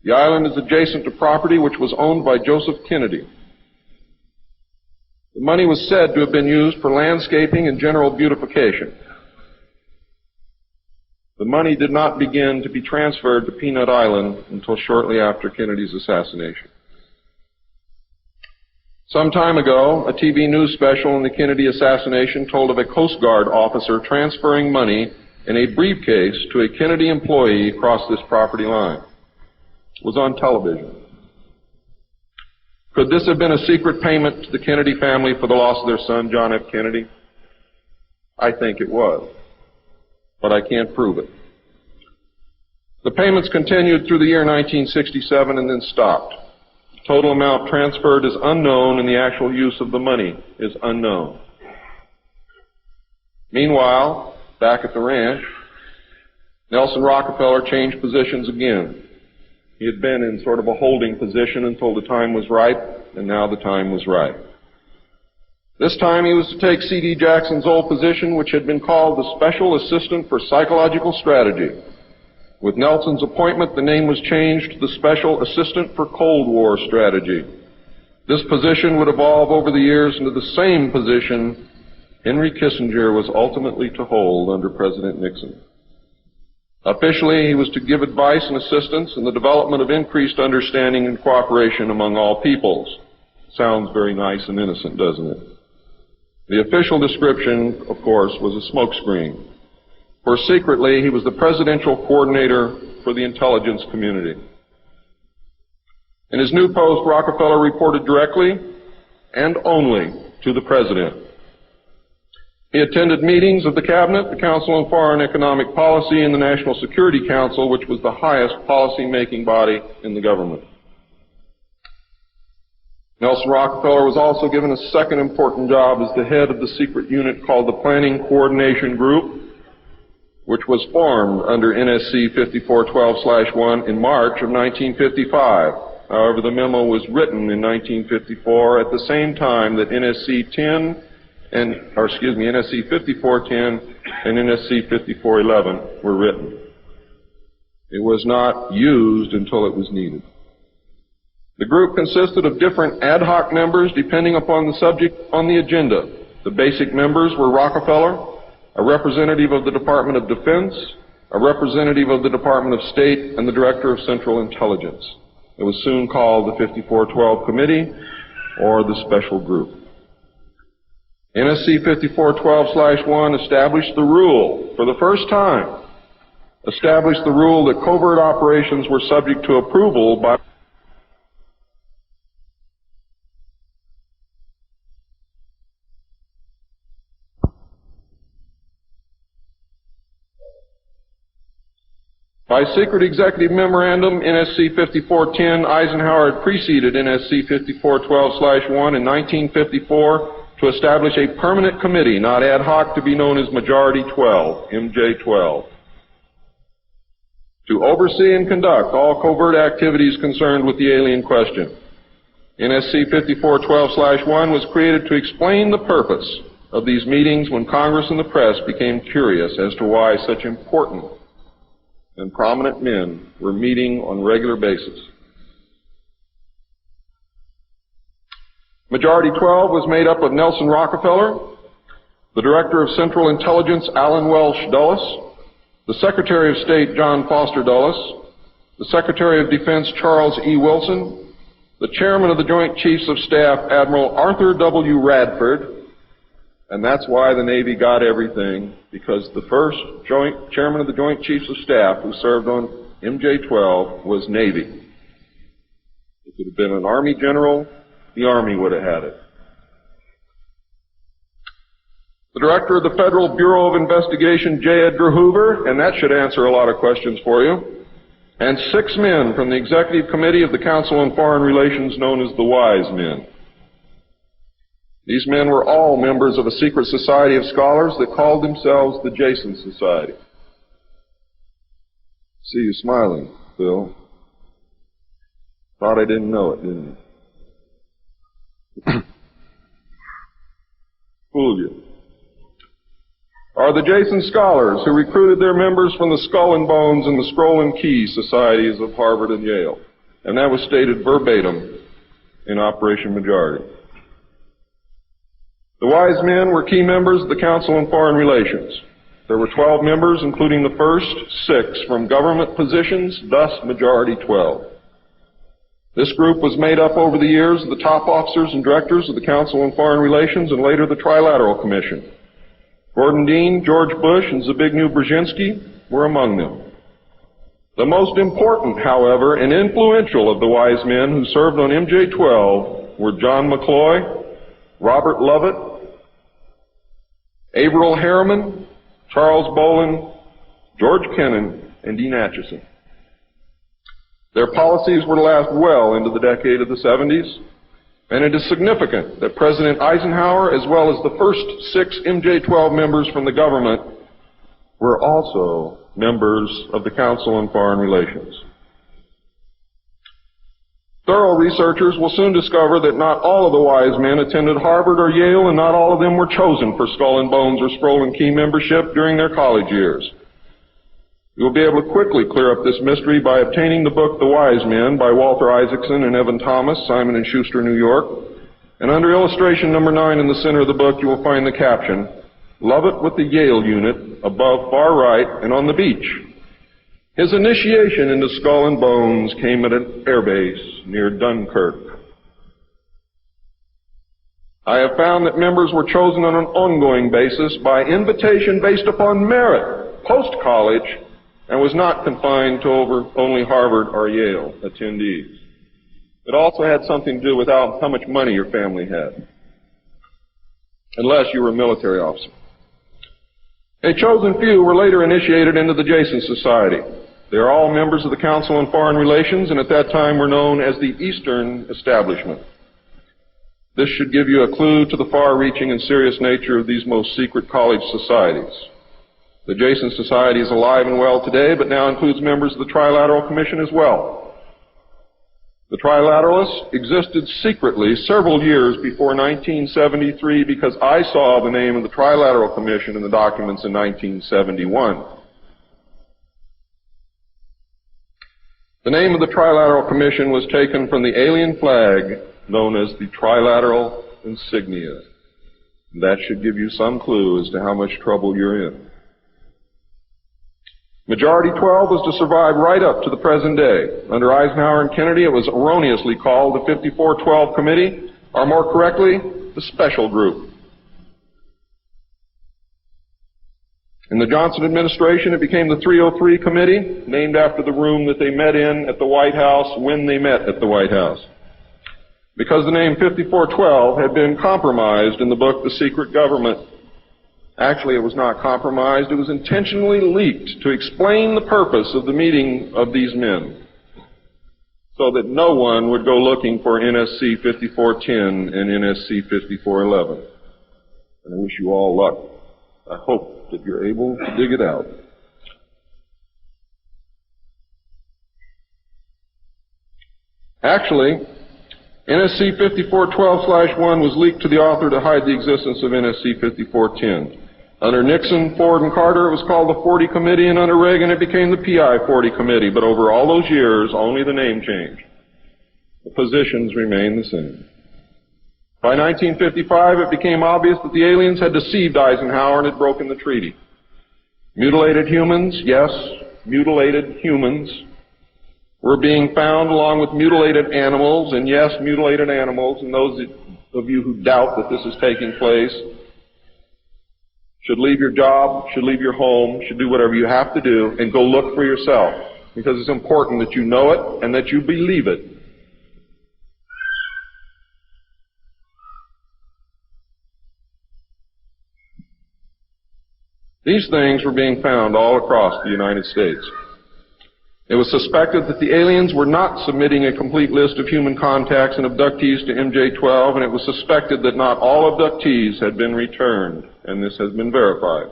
The island is adjacent to property which was owned by Joseph Kennedy. The money was said to have been used for landscaping and general beautification. The money did not begin to be transferred to Peanut Island until shortly after Kennedy's assassination. Some time ago, a TV news special on the Kennedy assassination told of a Coast Guard officer transferring money in a briefcase to a Kennedy employee across this property line. It was on television. Could this have been a secret payment to the Kennedy family for the loss of their son, John F. Kennedy? I think it was, but I can't prove it. The payments continued through the year 1967 and then stopped. The total amount transferred is unknown and the actual use of the money is unknown. Meanwhile, back at the ranch, Nelson Rockefeller changed positions again. He had been in sort of a holding position until the time was ripe, and now the time was right. This time he was to take C.D. Jackson's old position, which had been called the Special Assistant for Psychological Strategy. With Nelson's appointment, the name was changed to the Special Assistant for Cold War Strategy. This position would evolve over the years into the same position Henry Kissinger was ultimately to hold under President Nixon. Officially, he was to give advice and assistance in the development of increased understanding and cooperation among all peoples. Sounds very nice and innocent, doesn't it? The official description, of course, was a smokescreen. For secretly, he was the presidential coordinator for the intelligence community. In his new post, Rockefeller reported directly and only to the President. He attended meetings of the Cabinet, the Council on Foreign Economic Policy, and the National Security Council, which was the highest policy-making body in the government. Nelson Rockefeller was also given a second important job as the head of the secret unit called the Planning Coordination Group, which was formed under NSC 5412/1 in March of 1955. However, the memo was written in 1954 at the same time that NSC 5410 and NSC 5411 were written. It was not used until it was needed. The group consisted of different ad hoc members depending upon the subject on the agenda. The basic members were Rockefeller, a representative of the Department of Defense, a representative of the Department of State, and the Director of Central Intelligence. It was soon called the 5412 Committee or the Special Group. NSC 5412/1 established the rule, for the first time, established the rule that covert operations were subject to approval by By secret executive memorandum, NSC 5410, Eisenhower had preceded NSC 5412/1 in 1954 to establish a permanent committee, not ad hoc, to be known as Majority 12, MJ12, to oversee and conduct all covert activities concerned with the alien question. NSC 5412/1 was created to explain the purpose of these meetings when Congress and the press became curious as to why such important and prominent men were meeting on a regular basis. Majority 12 was made up of Nelson Rockefeller, the Director of Central Intelligence Allen Welsh Dulles, the Secretary of State John Foster Dulles, the Secretary of Defense Charles E. Wilson, the Chairman of the Joint Chiefs of Staff Admiral Arthur W. Radford, and that's why the Navy got everything, because the first Chairman of the Joint Chiefs of Staff who served on MJ-12 was Navy. If it had been an Army general, the Army would have had it. The Director of the Federal Bureau of Investigation, J. Edgar Hoover, and that should answer a lot of questions for you, and 6 men from the Executive Committee of the Council on Foreign Relations known as the Wise Men. These men were all members of a secret society of scholars that called themselves the Jason Society. See you smiling, Phil. Thought I didn't know it, didn't you? Fooled you. Are the Jason Scholars who recruited their members from the Skull and Bones and the Scroll and Key societies of Harvard and Yale. And that was stated verbatim in Operation Majority. The Wise Men were key members of the Council on Foreign Relations. There were 12 members, including the first 6 from government positions, thus Majority 12. This group was made up over the years of the top officers and directors of the Council on Foreign Relations and later the Trilateral Commission. Gordon Dean, George Bush, and Zbigniew Brzezinski were among them. The most important, however, and influential of the Wise Men who served on MJ-12 were John McCloy, Robert Lovett, Averill Harriman, Charles Bolin, George Kennan, and Dean Acheson. Their policies were to last well into the decade of the 70s, and it is significant that President Eisenhower, as well as the first 6 MJ-12 members from the government, were also members of the Council on Foreign Relations. Thorough researchers will soon discover that not all of the Wise Men attended Harvard or Yale, and not all of them were chosen for Skull and Bones or Scroll and Key membership during their college years. You'll be able to quickly clear up this mystery by obtaining the book The Wise Men by Walter Isaacson and Evan Thomas, Simon & Schuster, New York. And under illustration number 9 in the center of the book, you will find the caption, "Lovett with the Yale unit, above far right and on the beach. His initiation into Skull and Bones came at an air base near Dunkirk." I have found that members were chosen on an ongoing basis by invitation based upon merit, post-college, and was not confined to only Harvard or Yale attendees. It also had something to do with how much money your family had, unless you were a military officer. A chosen few were later initiated into the Jason Society. They are all members of the Council on Foreign Relations, and at that time were known as the Eastern Establishment. This should give you a clue to the far-reaching and serious nature of these most secret college societies. The Jason Society is alive and well today, but now includes members of the Trilateral Commission as well. The Trilateralists existed secretly several years before 1973 because I saw the name of the Trilateral Commission in the documents in 1971. The name of the Trilateral Commission was taken from the alien flag known as the Trilateral Insignia. That should give you some clue as to how much trouble you're in. Majority 12 was to survive right up to the present day. Under Eisenhower and Kennedy, it was erroneously called the 5412 Committee, or more correctly, the Special Group. In the Johnson administration, it became the 303 Committee, named after the room that they met in at the White House when they met at the White House. Because the name 5412 had been compromised in the book The Secret Government. Actually, it was not compromised. It was intentionally leaked to explain the purpose of the meeting of these men, so that no one would go looking for NSC 5410 and NSC 5411. And I wish you all luck. I hope that you're able to dig it out. Actually, NSC 5412/1 was leaked to the author to hide the existence of NSC 5410. Under Nixon, Ford, and Carter, it was called the 40 Committee, and under Reagan, it became the PI 40 Committee. But over all those years, only the name changed. The positions remained the same. By 1955, it became obvious that the aliens had deceived Eisenhower and had broken the treaty. Mutilated humans, yes, mutilated humans, were being found along with mutilated animals, and yes, mutilated animals, and those of you who doubt that this is taking place should leave your job, should leave your home, should do whatever you have to do, and go look for yourself, because it's important that you know it and that you believe it. These things were being found all across the United States. It was suspected that the aliens were not submitting a complete list of human contacts and abductees to MJ-12, and it was suspected that not all abductees had been returned, and this has been verified.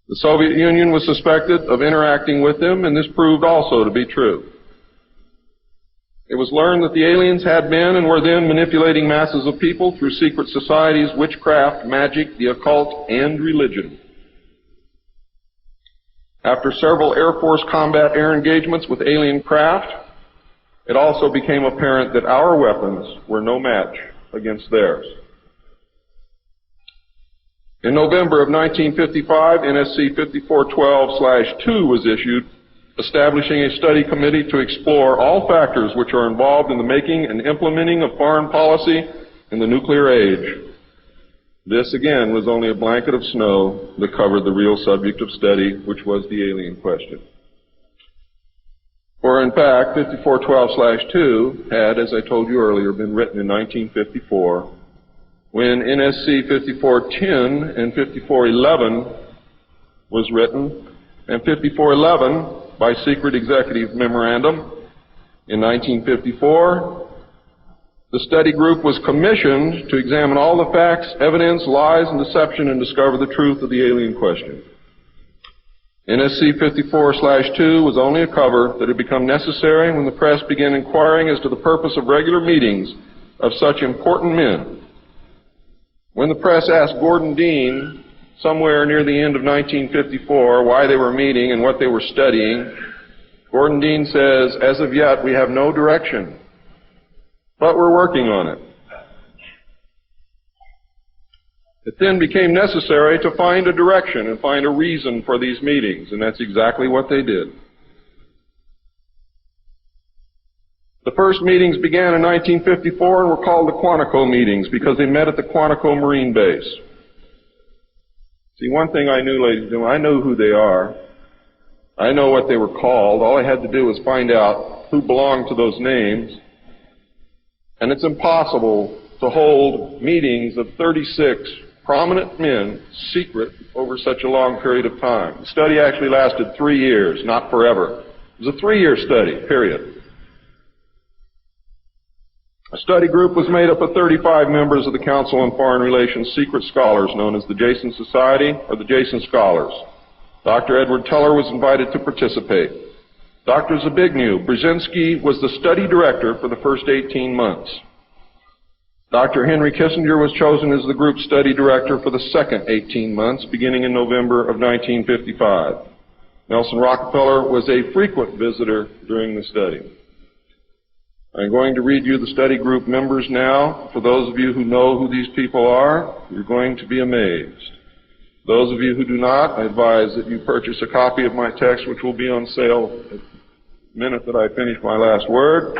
The Soviet Union was suspected of interacting with them, and this proved also to be true. It was learned that the aliens had been and were then manipulating masses of people through secret societies, witchcraft, magic, the occult, and religion. After several Air Force combat air engagements with alien craft, it also became apparent that our weapons were no match against theirs. In November of 1955, NSC 5412/2 was issued, establishing a study committee to explore all factors which are involved in the making and implementing of foreign policy in the nuclear age. This, again, was only a blanket of snow that covered the real subject of study, which was the alien question. For, in fact, 5412/2 had, as I told you earlier, been written in 1954, when NSC 5410 and 5411 was written, and 5411 by secret executive memorandum in 1954. The study group was commissioned to examine all the facts, evidence, lies, and deception and discover the truth of the alien question. NSC 54/2 was only a cover that had become necessary when the press began inquiring as to the purpose of regular meetings of such important men. When the press asked Gordon Dean, somewhere near the end of 1954, why they were meeting and what they were studying, Gordon Dean says, "As of yet, we have no direction, but we're working on it." It then became necessary to find a direction and find a reason for these meetings, and that's exactly what they did. The first meetings began in 1954 and were called the Quantico meetings because they met at the Quantico Marine Base. See, one thing I knew, ladies and gentlemen, I know who they are. I know what they were called. All I had to do was find out who belonged to those names. And it's impossible to hold meetings of 36 prominent men secret over such a long period of time. The study actually lasted 3 years, not forever. It was a 3-year study, period. A study group was made up of 35 members of the Council on Foreign Relations secret scholars known as the Jason Society or the Jason Scholars. Dr. Edward Teller was invited to participate. Dr. Zbigniew Brzezinski was the study director for the first 18 months. Dr. Henry Kissinger was chosen as the group study director for the second 18 months, beginning in November of 1955. Nelson Rockefeller was a frequent visitor during the study. I'm going to read you the study group members now. For those of you who know who these people are, you're going to be amazed. Those of you who do not, I advise that you purchase a copy of my text, which will be on sale the minute that I finish my last word.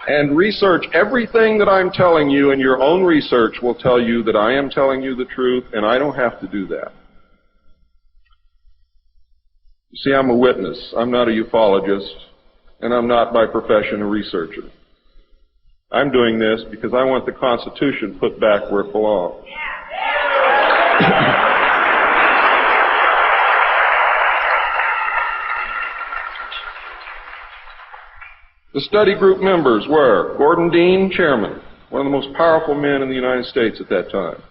And research everything that I'm telling you, and your own research will tell you that I am telling you the truth, and I don't have to do that. You see, I'm a witness. I'm not a ufologist, and I'm not by profession a researcher. I'm doing this because I want the Constitution put back where it belongs. The study group members were Gordon Dean, chairman, one of the most powerful men in the United States at that time.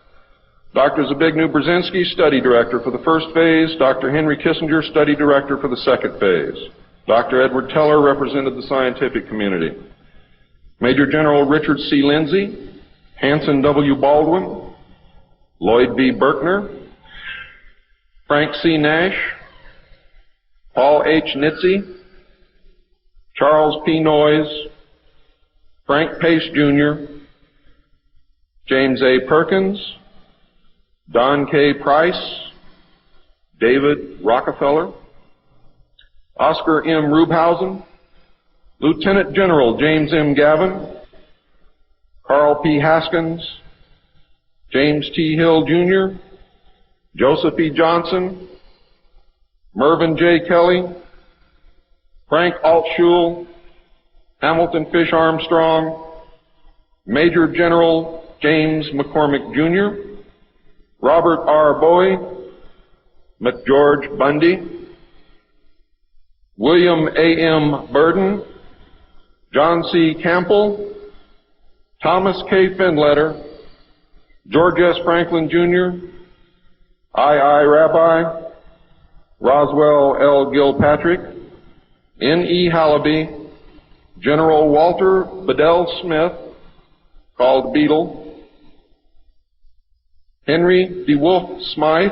Dr. Zbigniew Brzezinski, study director for the first phase. Dr. Henry Kissinger, study director for the second phase. Dr. Edward Teller represented the scientific community. Major General Richard C. Lindsay, Hanson W. Baldwin, Lloyd B. Berkner, Frank C. Nash, Paul H. Nitze, Charles P. Noyes, Frank Pace Jr., James A. Perkins, Don K. Price, David Rockefeller, Oscar M. Rubhausen, Lieutenant General James M. Gavin, Carl P. Haskins, James T. Hill Jr., Joseph E. Johnson, Mervyn J. Kelly, Frank Altschul, Hamilton Fish Armstrong, Major General James McCormick Jr., Robert R. Bowie, McGeorge Bundy, William A. M. Burden, John C. Campbell, Thomas K. Finletter, George S. Franklin Jr., I. Rabbi, Roswell L. Gilpatrick, N. E. Hallaby, General Walter Bedell Smith, called Beadle, Henry DeWolf Smythe,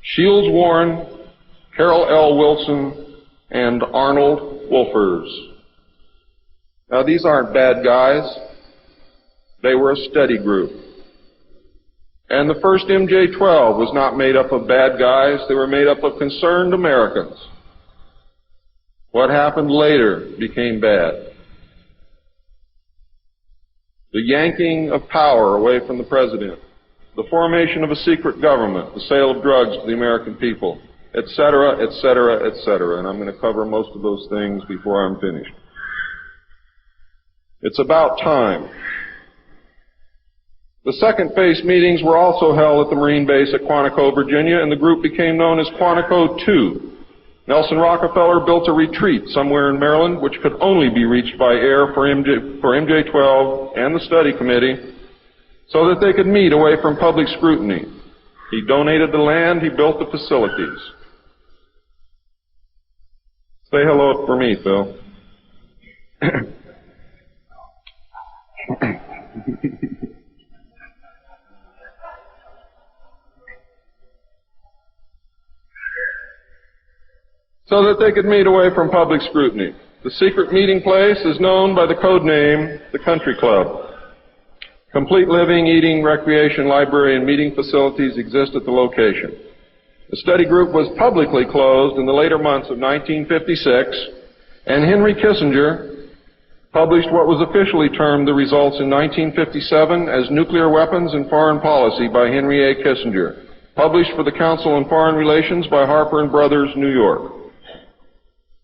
Shields Warren, Carol L. Wilson, and Arnold Wolfers. Now, these aren't bad guys. They were a study group. And the first MJ-12 was not made up of bad guys. They were made up of concerned Americans. What happened later became bad. The yanking of power away from the president, the formation of a secret government, the sale of drugs to the American people, etc., etc., etc. And I'm going to cover most of those things before I'm finished. It's about time. The second phase meetings were also held at the Marine base at Quantico, Virginia, and the group became known as Quantico II. Nelson Rockefeller built a retreat somewhere in Maryland which could only be reached by air for MJ-12 and the study committee so that they could meet away from public scrutiny. He donated the land, he built the facilities. Say hello for me, Phil. So that they could meet away from public scrutiny. The secret meeting place is known by the code name, the Country Club. Complete living, eating, recreation, library, and meeting facilities exist at the location. The study group was publicly closed in the later months of 1956, and Henry Kissinger published what was officially termed the results in 1957 as Nuclear Weapons and Foreign Policy by Henry A. Kissinger, published for the Council on Foreign Relations by Harper & Brothers, New York.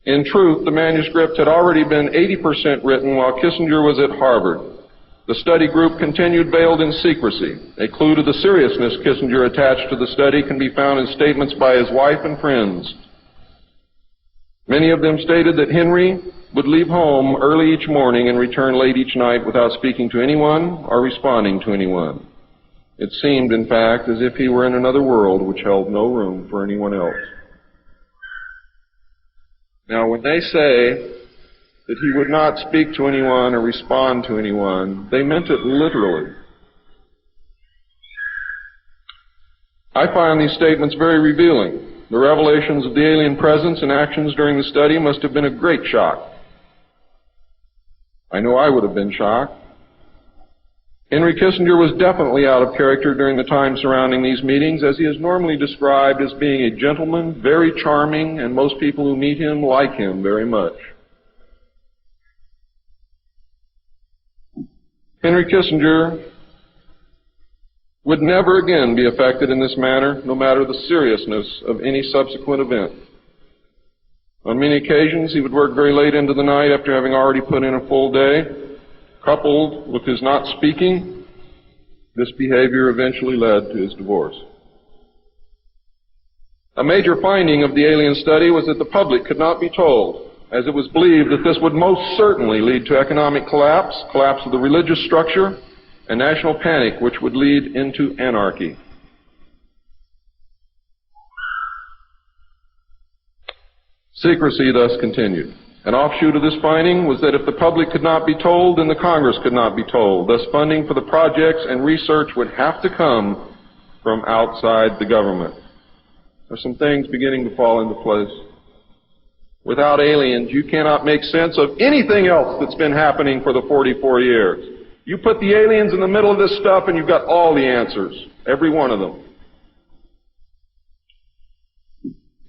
In truth, the manuscript had already been 80% written while Kissinger was at Harvard. The study group continued veiled in secrecy. A clue to the seriousness Kissinger attached to the study can be found in statements by his wife and friends. Many of them stated that Henry would leave home early each morning and return late each night without speaking to anyone or responding to anyone. It seemed, in fact, as if he were in another world which held no room for anyone else. Now, when they say that he would not speak to anyone or respond to anyone, they meant it literally. I find these statements very revealing. The revelations of the alien presence and actions during the study must have been a great shock. I know I would have been shocked. Henry Kissinger was definitely out of character during the time surrounding these meetings, as he is normally described as being a gentleman, very charming, and most people who meet him like him very much. Henry Kissinger would never again be affected in this manner, no matter the seriousness of any subsequent event. On many occasions, he would work very late into the night after having already put in a full day. Coupled with his not speaking, this behavior eventually led to his divorce. A major finding of the alien study was that the public could not be told, as it was believed that this would most certainly lead to economic collapse, collapse of the religious structure, and national panic, which would lead into anarchy. Secrecy thus continued. An offshoot of this finding was that if the public could not be told, then the Congress could not be told. Thus, funding for the projects and research would have to come from outside the government. There are some things beginning to fall into place. Without aliens, you cannot make sense of anything else that's been happening for the 44 years. You put the aliens in the middle of this stuff and you've got all the answers, every one of them.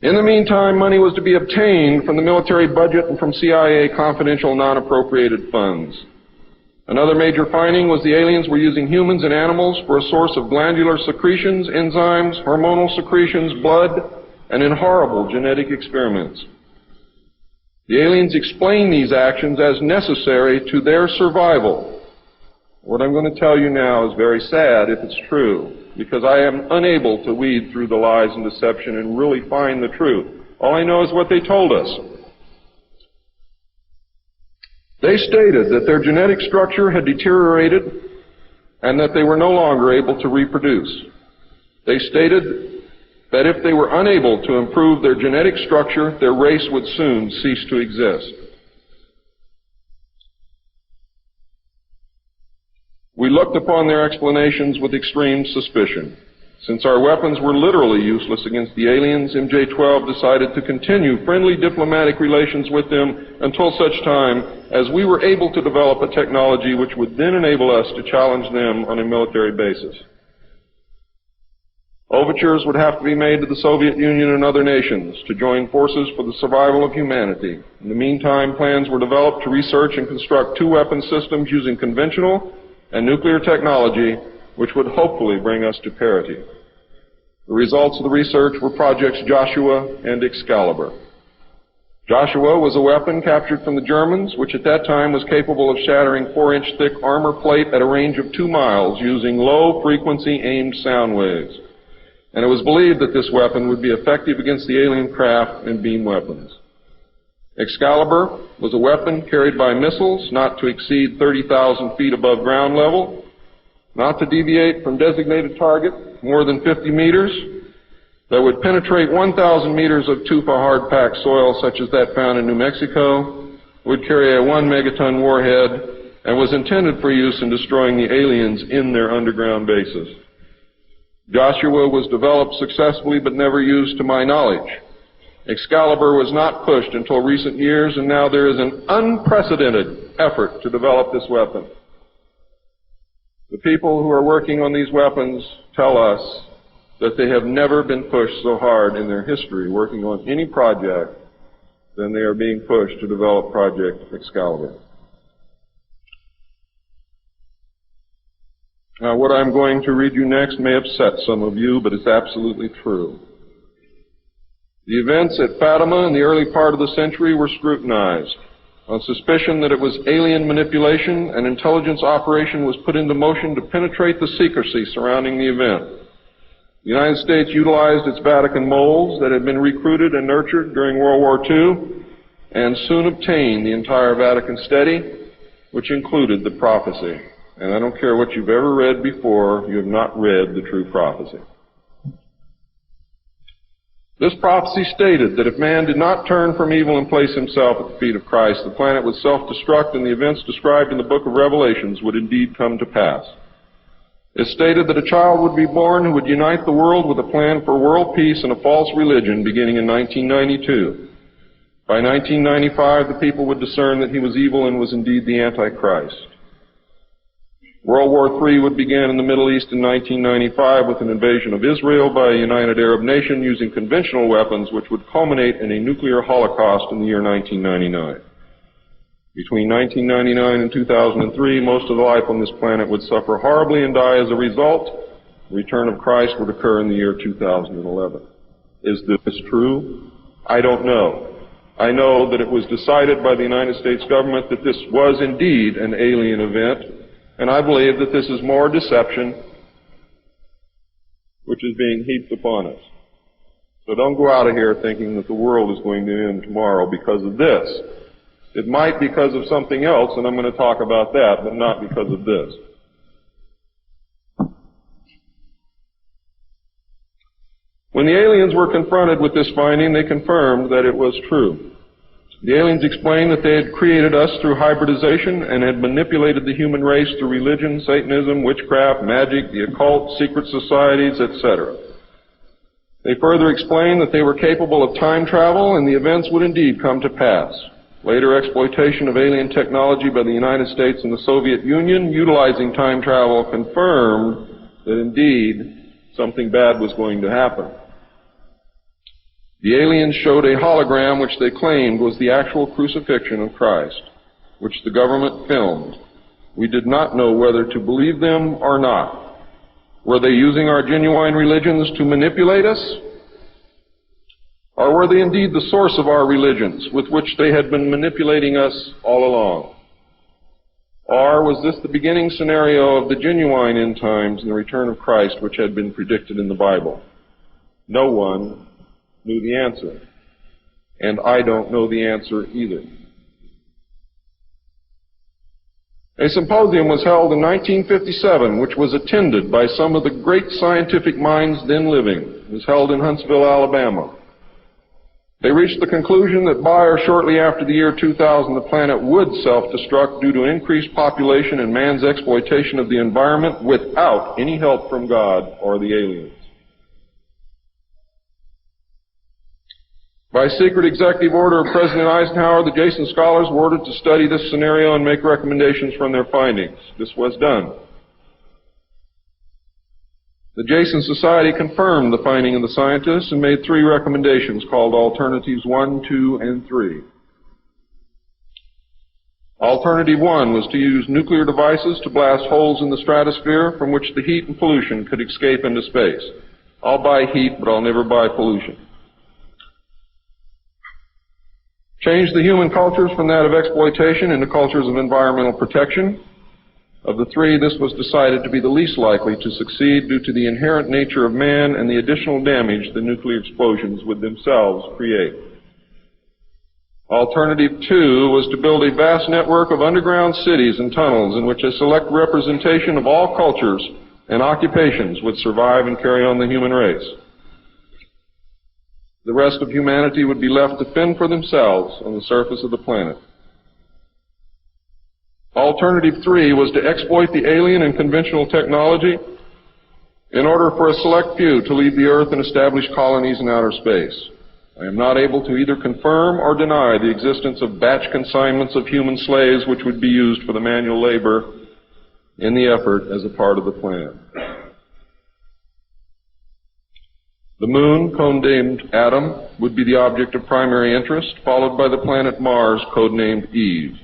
In the meantime, money was to be obtained from the military budget and from CIA confidential non-appropriated funds. Another major finding was the aliens were using humans and animals for a source of glandular secretions, enzymes, hormonal secretions, blood, and in horrible genetic experiments. The aliens explain these actions as necessary to their survival. What I'm going to tell you now is very sad if it's true, because I am unable to weed through the lies and deception and really find the truth. All I know is what they told us. They stated that their genetic structure had deteriorated and that they were no longer able to reproduce. They stated that if they were unable to improve their genetic structure, their race would soon cease to exist. We looked upon their explanations with extreme suspicion. Since our weapons were literally useless against the aliens, MJ-12 decided to continue friendly diplomatic relations with them until such time as we were able to develop a technology which would then enable us to challenge them on a military basis. Overtures would have to be made to the Soviet Union and other nations to join forces for the survival of humanity. In the meantime, plans were developed to research and construct two weapon systems using conventional and nuclear technology, which would hopefully bring us to parity. The results of the research were projects Joshua and Excalibur. Joshua was a weapon captured from the Germans, which at that time was capable of shattering 4-inch thick armor plate at a range of 2 miles using low-frequency aimed sound waves. And it was believed that this weapon would be effective against the alien craft and beam weapons. Excalibur was a weapon carried by missiles not to exceed 30,000 feet above ground level, not to deviate from designated target more than 50 meters, that would penetrate 1,000 meters of tufa hard-packed soil such as that found in New Mexico, would carry a 1 megaton warhead, and was intended for use in destroying the aliens in their underground bases. Joshua was developed successfully but never used to my knowledge. Excalibur was not pushed until recent years, and now there is an unprecedented effort to develop this weapon. The people who are working on these weapons tell us that they have never been pushed so hard in their history working on any project than they are being pushed to develop Project Excalibur. Now, what I'm going to read you next may upset some of you, but it's absolutely true. The events at Fatima in the early part of the century were scrutinized. On suspicion that it was alien manipulation, an intelligence operation was put into motion to penetrate the secrecy surrounding the event. The United States utilized its Vatican moles that had been recruited and nurtured during World War II and soon obtained the entire Vatican study, which included the prophecy. And I don't care what you've ever read before, you have not read the true prophecy. This prophecy stated that if man did not turn from evil and place himself at the feet of Christ, the planet would self-destruct and the events described in the book of Revelations would indeed come to pass. It stated that a child would be born who would unite the world with a plan for world peace and a false religion beginning in 1992. By 1995, the people would discern that he was evil and was indeed the Antichrist. World War III would begin in the Middle East in 1995 with an invasion of Israel by a united Arab nation using conventional weapons, which would culminate in a nuclear holocaust in the year 1999. Between 1999 and 2003, most of the life on this planet would suffer horribly and die as a result. The return of Christ would occur in the year 2011. Is this true? I don't know. I know that it was decided by the United States government that this was indeed an alien event, and I believe that this is more deception which is being heaped upon us. So don't go out of here thinking that the world is going to end tomorrow because of this. It might because of something else, and I'm going to talk about that, but not because of this. When the aliens were confronted with this finding, they confirmed that it was true. The aliens explained that they had created us through hybridization and had manipulated the human race through religion, Satanism, witchcraft, magic, the occult, secret societies, etc. They further explained that they were capable of time travel and the events would indeed come to pass. Later exploitation of alien technology by the United States and the Soviet Union utilizing time travel confirmed that indeed something bad was going to happen. The aliens showed a hologram which they claimed was the actual crucifixion of Christ, which the government filmed. We did not know whether to believe them or not. Were they using our genuine religions to manipulate us? Or were they indeed the source of our religions with which they had been manipulating us all along? Or was this the beginning scenario of the genuine end times and the return of Christ which had been predicted in the Bible? No one knew the answer. And I don't know the answer either. A symposium was held in 1957, which was attended by some of the great scientific minds then living. It was held in Huntsville, Alabama. They reached the conclusion that by or shortly after the year 2000, the planet would self-destruct due to increased population and man's exploitation of the environment without any help from God or the aliens. By secret executive order of President Eisenhower, the Jason scholars were ordered to study this scenario and make recommendations from their findings. This was done. The Jason Society confirmed the finding of the scientists and made 3 recommendations called Alternatives 1, 2, and 3. Alternative 1 was to use nuclear devices to blast holes in the stratosphere from which the heat and pollution could escape into space. I'll buy heat, but I'll never buy pollution. Change the human cultures from that of exploitation into cultures of environmental protection. Of the 3, this was decided to be the least likely to succeed due to the inherent nature of man and the additional damage the nuclear explosions would themselves create. Alternative 2 was to build a vast network of underground cities and tunnels in which a select representation of all cultures and occupations would survive and carry on the human race. The rest of humanity would be left to fend for themselves on the surface of the planet. Alternative 3 was to exploit the alien and conventional technology in order for a select few to leave the Earth and establish colonies in outer space. I am not able to either confirm or deny the existence of batch consignments of human slaves which would be used for the manual labor in the effort as a part of the plan. The moon, codenamed Adam, would be the object of primary interest, followed by the planet Mars, codenamed Eve.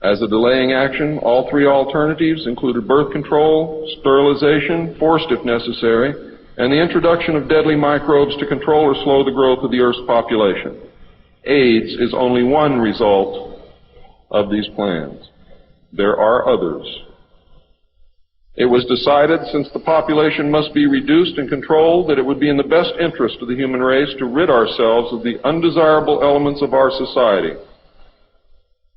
As a delaying action, all three alternatives included birth control, sterilization, forced if necessary, and the introduction of deadly microbes to control or slow the growth of the Earth's population. AIDS is only one result of these plans. There are others. It was decided, since the population must be reduced and controlled, that it would be in the best interest of the human race to rid ourselves of the undesirable elements of our society.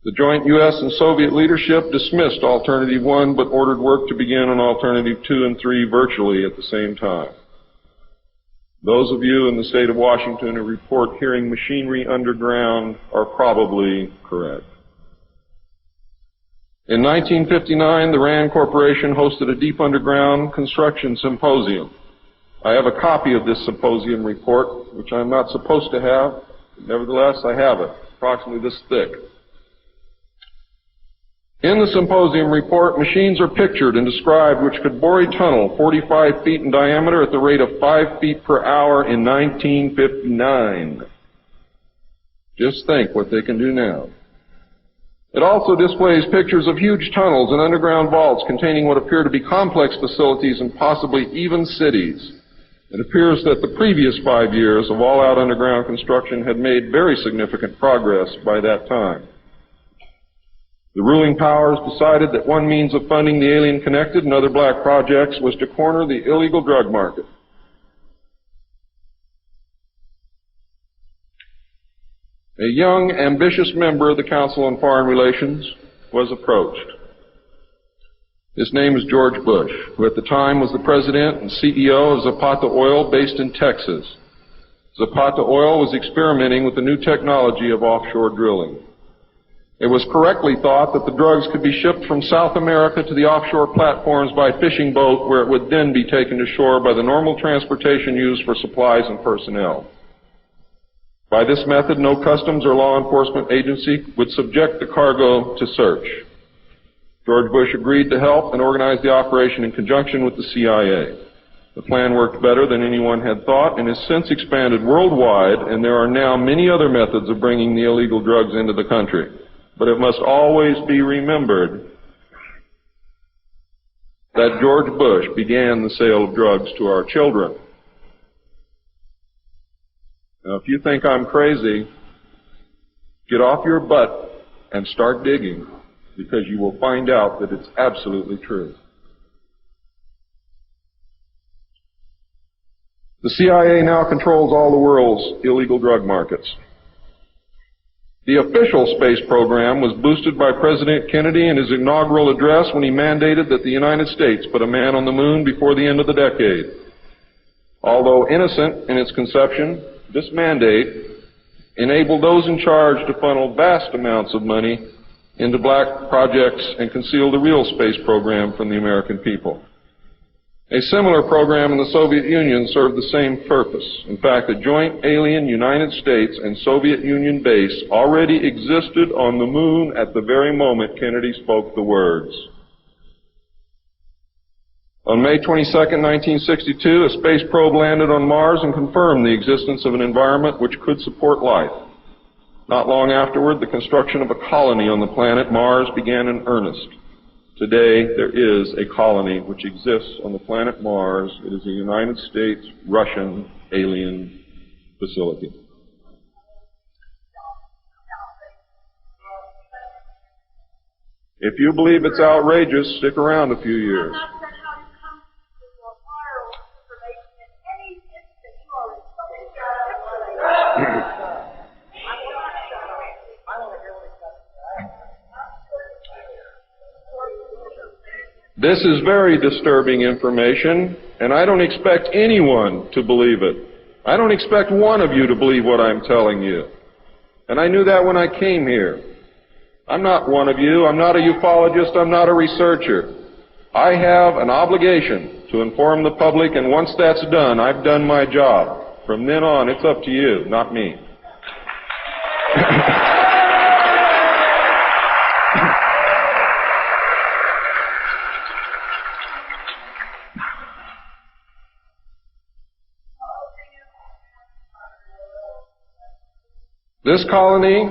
The joint U.S. and Soviet leadership dismissed Alternative 1 but ordered work to begin on Alternative 2 and 3 virtually at the same time. Those of you in the state of Washington who report hearing machinery underground are probably correct. In 1959, the RAND Corporation hosted a deep underground construction symposium. I have a copy of this symposium report, which I'm not supposed to have. Nevertheless, I have it, approximately this thick. In the symposium report, machines are pictured and described which could bore a tunnel 45 feet in diameter at the rate of 5 feet per hour in 1959. Just think what they can do now. It also displays pictures of huge tunnels and underground vaults containing what appear to be complex facilities and possibly even cities. It appears that the previous 5 years of all-out underground construction had made very significant progress by that time. The ruling powers decided that one means of funding the alien-connected and other black projects was to corner the illegal drug market. A young, ambitious member of the Council on Foreign Relations was approached. His name is George Bush, who at the time was the president and CEO of Zapata Oil based in Texas. Zapata Oil was experimenting with the new technology of offshore drilling. It was correctly thought that the drugs could be shipped from South America to the offshore platforms by fishing boat, where it would then be taken to shore by the normal transportation used for supplies and personnel. By this method, no customs or law enforcement agency would subject the cargo to search. George Bush agreed to help and organize the operation in conjunction with the CIA. The plan worked better than anyone had thought and has since expanded worldwide, and there are now many other methods of bringing the illegal drugs into the country. But it must always be remembered that George Bush began the sale of drugs to our children. Now, if you think I'm crazy, get off your butt and start digging, because you will find out that it's absolutely true. The CIA now controls all the world's illegal drug markets. The official space program was boosted by President Kennedy in his inaugural address when he mandated that the United States put a man on the moon before the end of the decade. Although innocent in its conception, this mandate enabled those in charge to funnel vast amounts of money into black projects and conceal the real space program from the American people. A similar program in the Soviet Union served the same purpose. In fact, a joint alien United States and Soviet Union base already existed on the moon at the very moment Kennedy spoke the words. On May 22, 1962, a space probe landed on Mars and confirmed the existence of an environment which could support life. Not long afterward, the construction of a colony on the planet Mars began in earnest. Today, there is a colony which exists on the planet Mars. It is a United States-Russian alien facility. If you believe it's outrageous, stick around a few years. This is very disturbing information, and I don't expect anyone to believe it. I don't expect one of you to believe what I'm telling you. And I knew that when I came here. I'm not one of you. I'm not a ufologist. I'm not a researcher. I have an obligation to inform the public, and once that's done, I've done my job. From then on, it's up to you, not me. This colony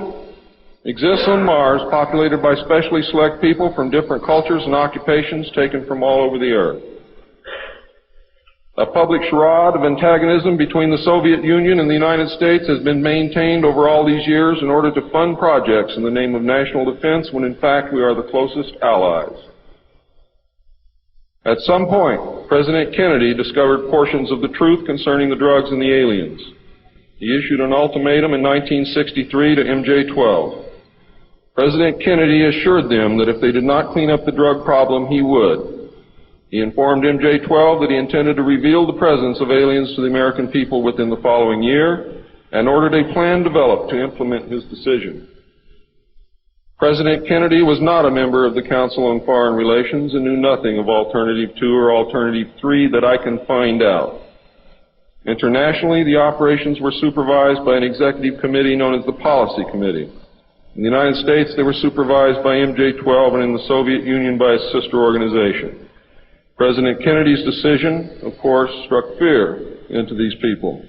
exists on Mars, populated by specially select people from different cultures and occupations taken from all over the earth. A public charade of antagonism between the Soviet Union and the United States has been maintained over all these years in order to fund projects in the name of national defense when in fact we are the closest allies. At some point, President Kennedy discovered portions of the truth concerning the drugs and the aliens. He issued an ultimatum in 1963 to MJ-12. President Kennedy assured them that if they did not clean up the drug problem, he would. He informed MJ-12 that he intended to reveal the presence of aliens to the American people within the following year and ordered a plan developed to implement his decision. President Kennedy was not a member of the Council on Foreign Relations and knew nothing of Alternative 2 or Alternative 3 that I can find out. Internationally, the operations were supervised by an executive committee known as the Policy Committee. In the United States, they were supervised by MJ-12 and in the Soviet Union by its sister organization. President Kennedy's decision, of course, struck fear into these people.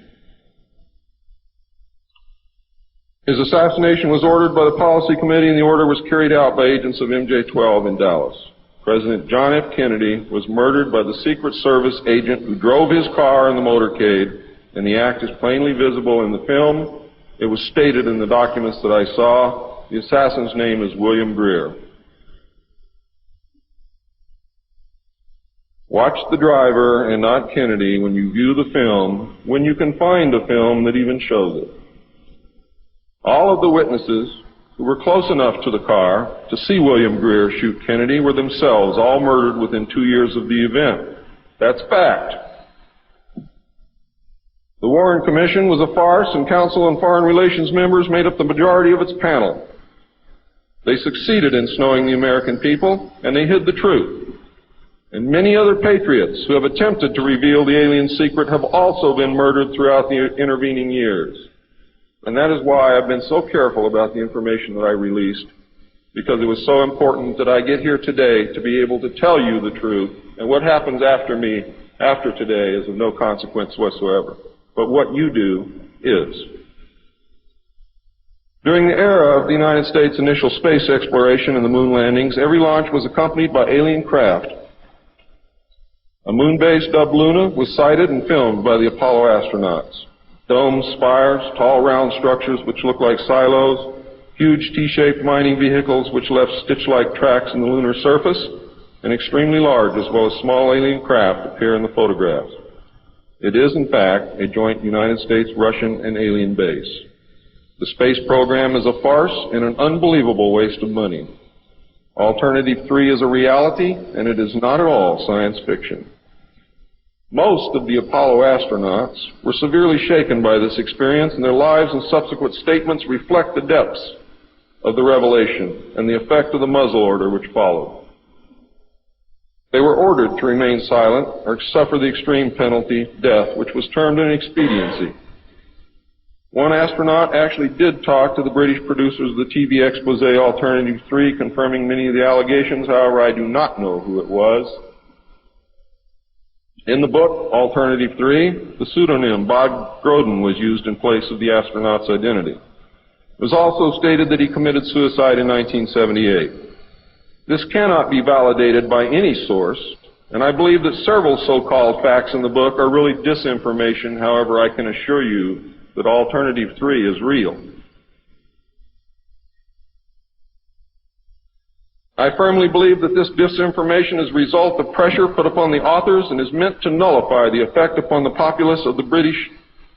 His assassination was ordered by the Policy Committee, and the order was carried out by agents of MJ-12 in Dallas. President John F. Kennedy was murdered by the Secret Service agent who drove his car in the motorcade, and the act is plainly visible in the film. It was stated in the documents that I saw. The assassin's name is William Greer. Watch the driver and not Kennedy when you view the film, when you can find a film that even shows it. All of the witnesses who were close enough to the car to see William Greer shoot Kennedy were themselves all murdered within 2 years of the event. That's fact. The Warren Commission was a farce, and Council on Foreign Relations members made up the majority of its panel. They succeeded in snowing the American people, and they hid the truth. And many other patriots who have attempted to reveal the alien secret have also been murdered throughout the intervening years. And that is why I've been so careful about the information that I released, because it was so important that I get here today to be able to tell you the truth, and what happens after me, after today, is of no consequence whatsoever. But what you do is. During the era of the United States' initial space exploration and the moon landings, every launch was accompanied by alien craft. A moon base dubbed Luna was sighted and filmed by the Apollo astronauts. Domes, spires, tall round structures which look like silos, huge T-shaped mining vehicles which left stitch-like tracks in the lunar surface, and extremely large as well as small alien craft appear in the photographs. It is, in fact, a joint United States, Russian, and alien base. The space program is a farce and an unbelievable waste of money. Alternative 3 is a reality, and it is not at all science fiction. Most of the Apollo astronauts were severely shaken by this experience, and their lives and subsequent statements reflect the depths of the revelation and the effect of the muzzle order which followed. They were ordered to remain silent or suffer the extreme penalty, death, which was termed an expediency. One astronaut actually did talk to the British producers of the TV expose Alternative 3, confirming many of the allegations. However, I do not know who it was. In the book, Alternative 3, the pseudonym Bob Groden was used in place of the astronaut's identity. It was also stated that he committed suicide in 1978. This cannot be validated by any source, and I believe that several so-called facts in the book are really disinformation. However, I can assure you that Alternative 3 is real. I firmly believe that this disinformation is a result of pressure put upon the authors and is meant to nullify the effect upon the populace of the British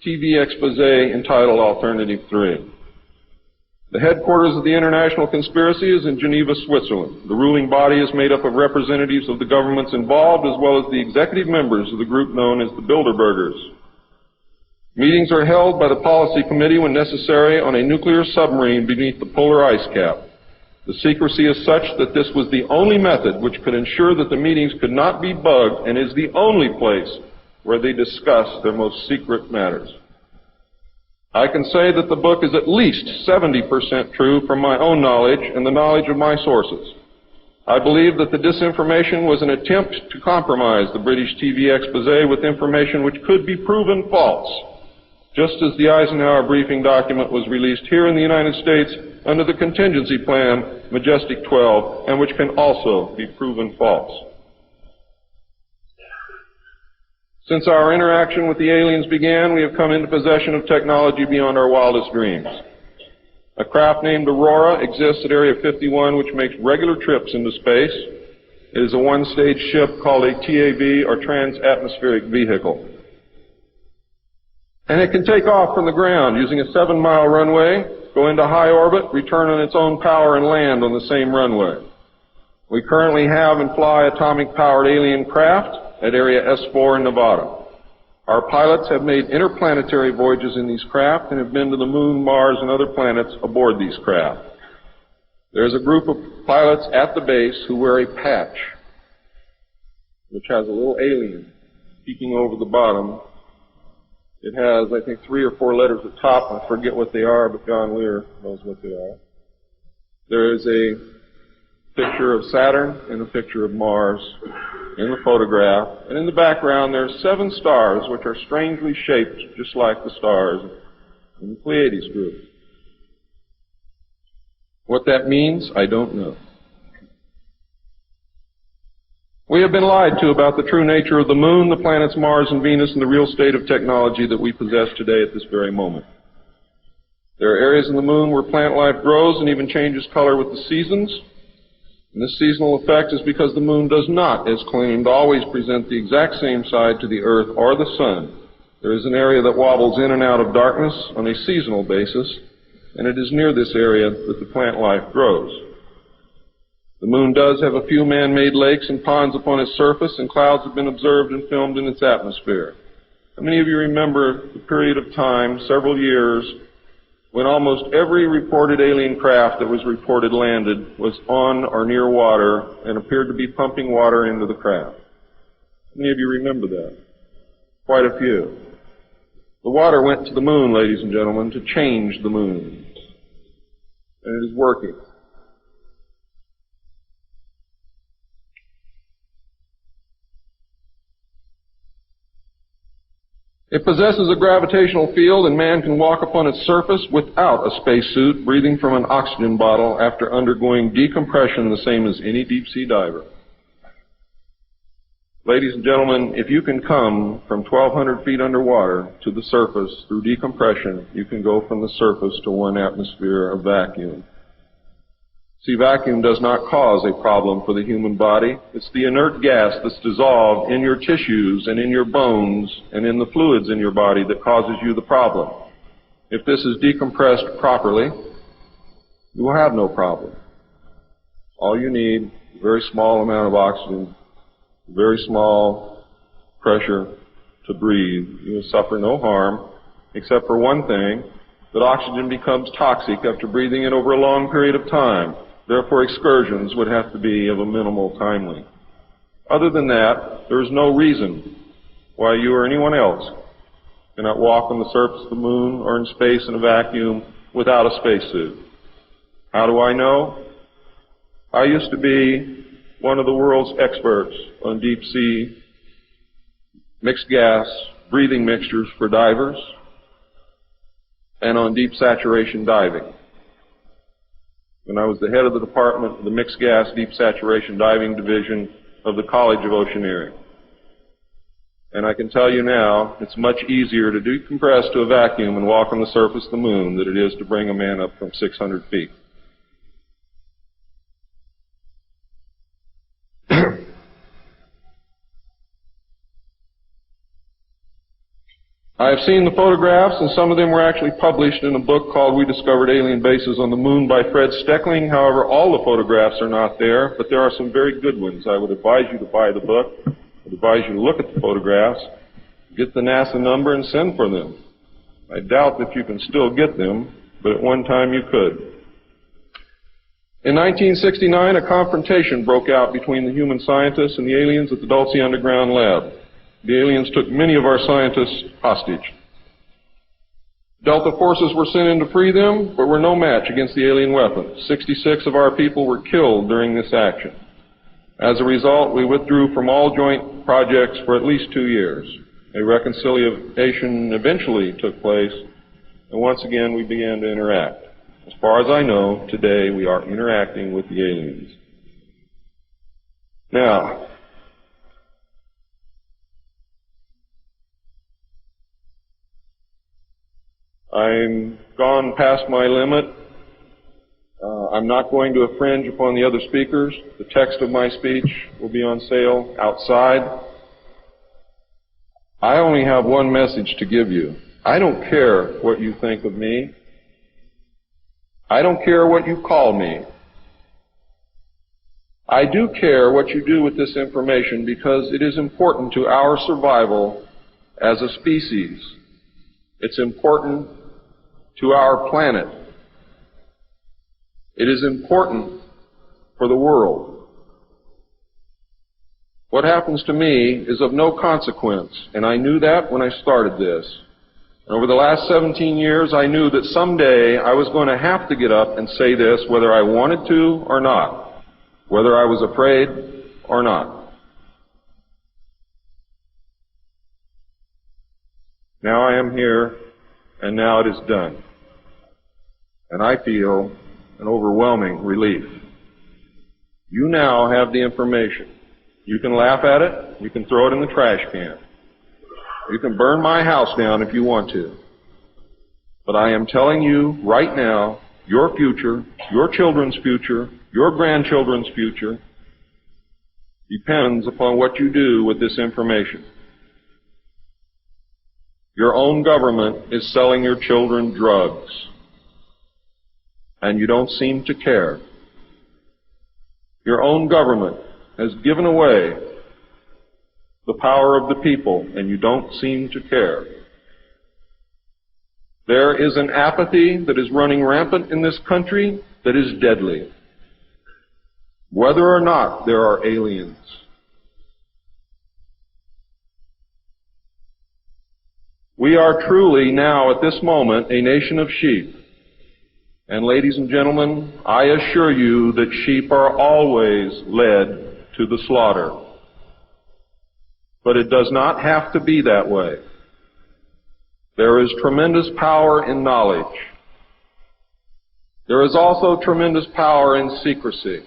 TV expose entitled Alternative 3. The headquarters of the international conspiracy is in Geneva, Switzerland. The ruling body is made up of representatives of the governments involved as well as the executive members of the group known as the Bilderbergers. Meetings are held by the Policy Committee when necessary on a nuclear submarine beneath the polar ice cap. The secrecy is such that this was the only method which could ensure that the meetings could not be bugged and is the only place where they discuss their most secret matters. I can say that the book is at least 70% true from my own knowledge and the knowledge of my sources. I believe that the disinformation was an attempt to compromise the British TV expose with information which could be proven false, just as the Eisenhower briefing document was released here in the United States under the contingency plan Majestic 12, and which can also be proven false. Since our interaction with the aliens began, we have come into possession of technology beyond our wildest dreams. A craft named Aurora exists at Area 51, which makes regular trips into space. It is a one-stage ship called a TAV, or Trans-Atmospheric Vehicle. And it can take off from the ground using a 7-mile runway, go into high orbit, return on its own power, and land on the same runway. We currently have and fly atomic-powered alien craft at Area S4 in Nevada. Our pilots have made interplanetary voyages in these craft and have been to the Moon, Mars, and other planets aboard these craft. There's a group of pilots at the base who wear a patch, which has a little alien peeking over the bottom. It has, I think, 3 or 4 letters at the top. I forget what they are, but John Lear knows what they are. There is a picture of Saturn and a picture of Mars in the photograph. And in the background, there are 7 stars, which are strangely shaped just like the stars in the Pleiades group. What that means, I don't know. We have been lied to about the true nature of the Moon, the planets Mars and Venus, and the real state of technology that we possess today at this very moment. There are areas in the Moon where plant life grows and even changes color with the seasons. And this seasonal effect is because the Moon does not, as claimed, always present the exact same side to the Earth or the Sun. There is an area that wobbles in and out of darkness on a seasonal basis, and it is near this area that the plant life grows. The Moon does have a few man-made lakes and ponds upon its surface, and clouds have been observed and filmed in its atmosphere. How many of you remember the period of time, several years, when almost every reported alien craft that was reported landed was on or near water and appeared to be pumping water into the craft? How many of you remember that? Quite a few. The water went to the Moon, ladies and gentlemen, to change the Moon. And it is working. It possesses a gravitational field, and man can walk upon its surface without a spacesuit, breathing from an oxygen bottle after undergoing decompression the same as any deep-sea diver. Ladies and gentlemen, if you can come from 1,200 feet underwater to the surface through decompression, you can go from the surface to 1 atmosphere of vacuum. See, vacuum does not cause a problem for the human body. It's the inert gas that's dissolved in your tissues and in your bones and in the fluids in your body that causes you the problem. If this is decompressed properly, you will have no problem. All you need is a very small amount of oxygen, very small pressure to breathe. You will suffer no harm, except for one thing, that oxygen becomes toxic after breathing it over a long period of time. Therefore, excursions would have to be of a minimal time length. Other than that, there is no reason why you or anyone else cannot walk on the surface of the Moon or in space in a vacuum without a spacesuit. How do I know? I used to be one of the world's experts on deep-sea mixed gas breathing mixtures for divers and on deep saturation diving. When I was the head of the department of the Mixed Gas Deep Saturation Diving Division of the College of Oceaneering. And I can tell you now, it's much easier to decompress to a vacuum and walk on the surface of the Moon than it is to bring a man up from 600 feet. I have seen the photographs, and some of them were actually published in a book called We Discovered Alien Bases on the Moon by Fred Steckling. However, all the photographs are not there, but there are some very good ones. I would advise you to buy the book. I would advise you to look at the photographs, get the NASA number, and send for them. I doubt that you can still get them, but at one time you could. In 1969, a confrontation broke out between the human scientists and the aliens at the Dulce Underground Lab. The aliens took many of our scientists hostage. Delta forces were sent in to free them, but were no match against the alien weapons. 66 of our people were killed during this action. As a result, we withdrew from all joint projects for at least 2 years. A reconciliation eventually took place, and once again we began to interact. As far as I know, today we are interacting with the aliens. Now, I'm gone past my limit. I'm not going to infringe upon the other speakers. The text of my speech will be on sale outside. I only have one message to give you. I don't care what you think of me. I don't care what you call me. I do care what you do with this information because it is important to our survival as a species. It's important to our planet. It is important for the world. What happens to me is of no consequence, and I knew that when I started this. And over the last 17 years, I knew that someday I was going to have to get up and say this, whether I wanted to or not, whether I was afraid or not. Now I am here, and now it is done. And I feel an overwhelming relief. You now have the information. You can laugh at it. You can throw it in the trash can. You can burn my house down if you want to. But I am telling you right now, your future, your children's future, your grandchildren's future depends upon what you do with this information. Your own government is selling your children drugs, and you don't seem to care. Your own government has given away the power of the people, and you don't seem to care. There is an apathy that is running rampant in this country that is deadly, whether or not there are aliens. We are truly now, at this moment, a nation of sheep. And ladies and gentlemen, I assure you that sheep are always led to the slaughter. But it does not have to be that way. There is tremendous power in knowledge. There is also tremendous power in secrecy.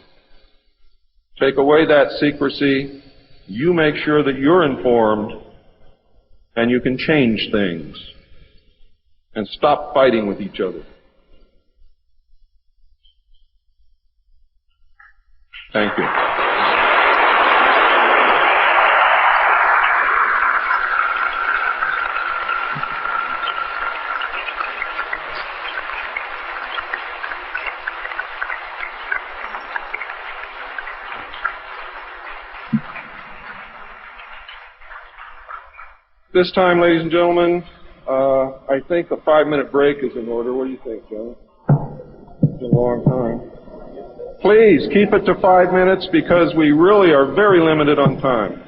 Take away that secrecy, you make sure that you're informed, and you can change things and stop fighting with each other. Thank you. This time, ladies and gentlemen, I think a 5-minute break is in order. What do you think, John? It's been a long time. Please keep it to 5 minutes because we really are very limited on time.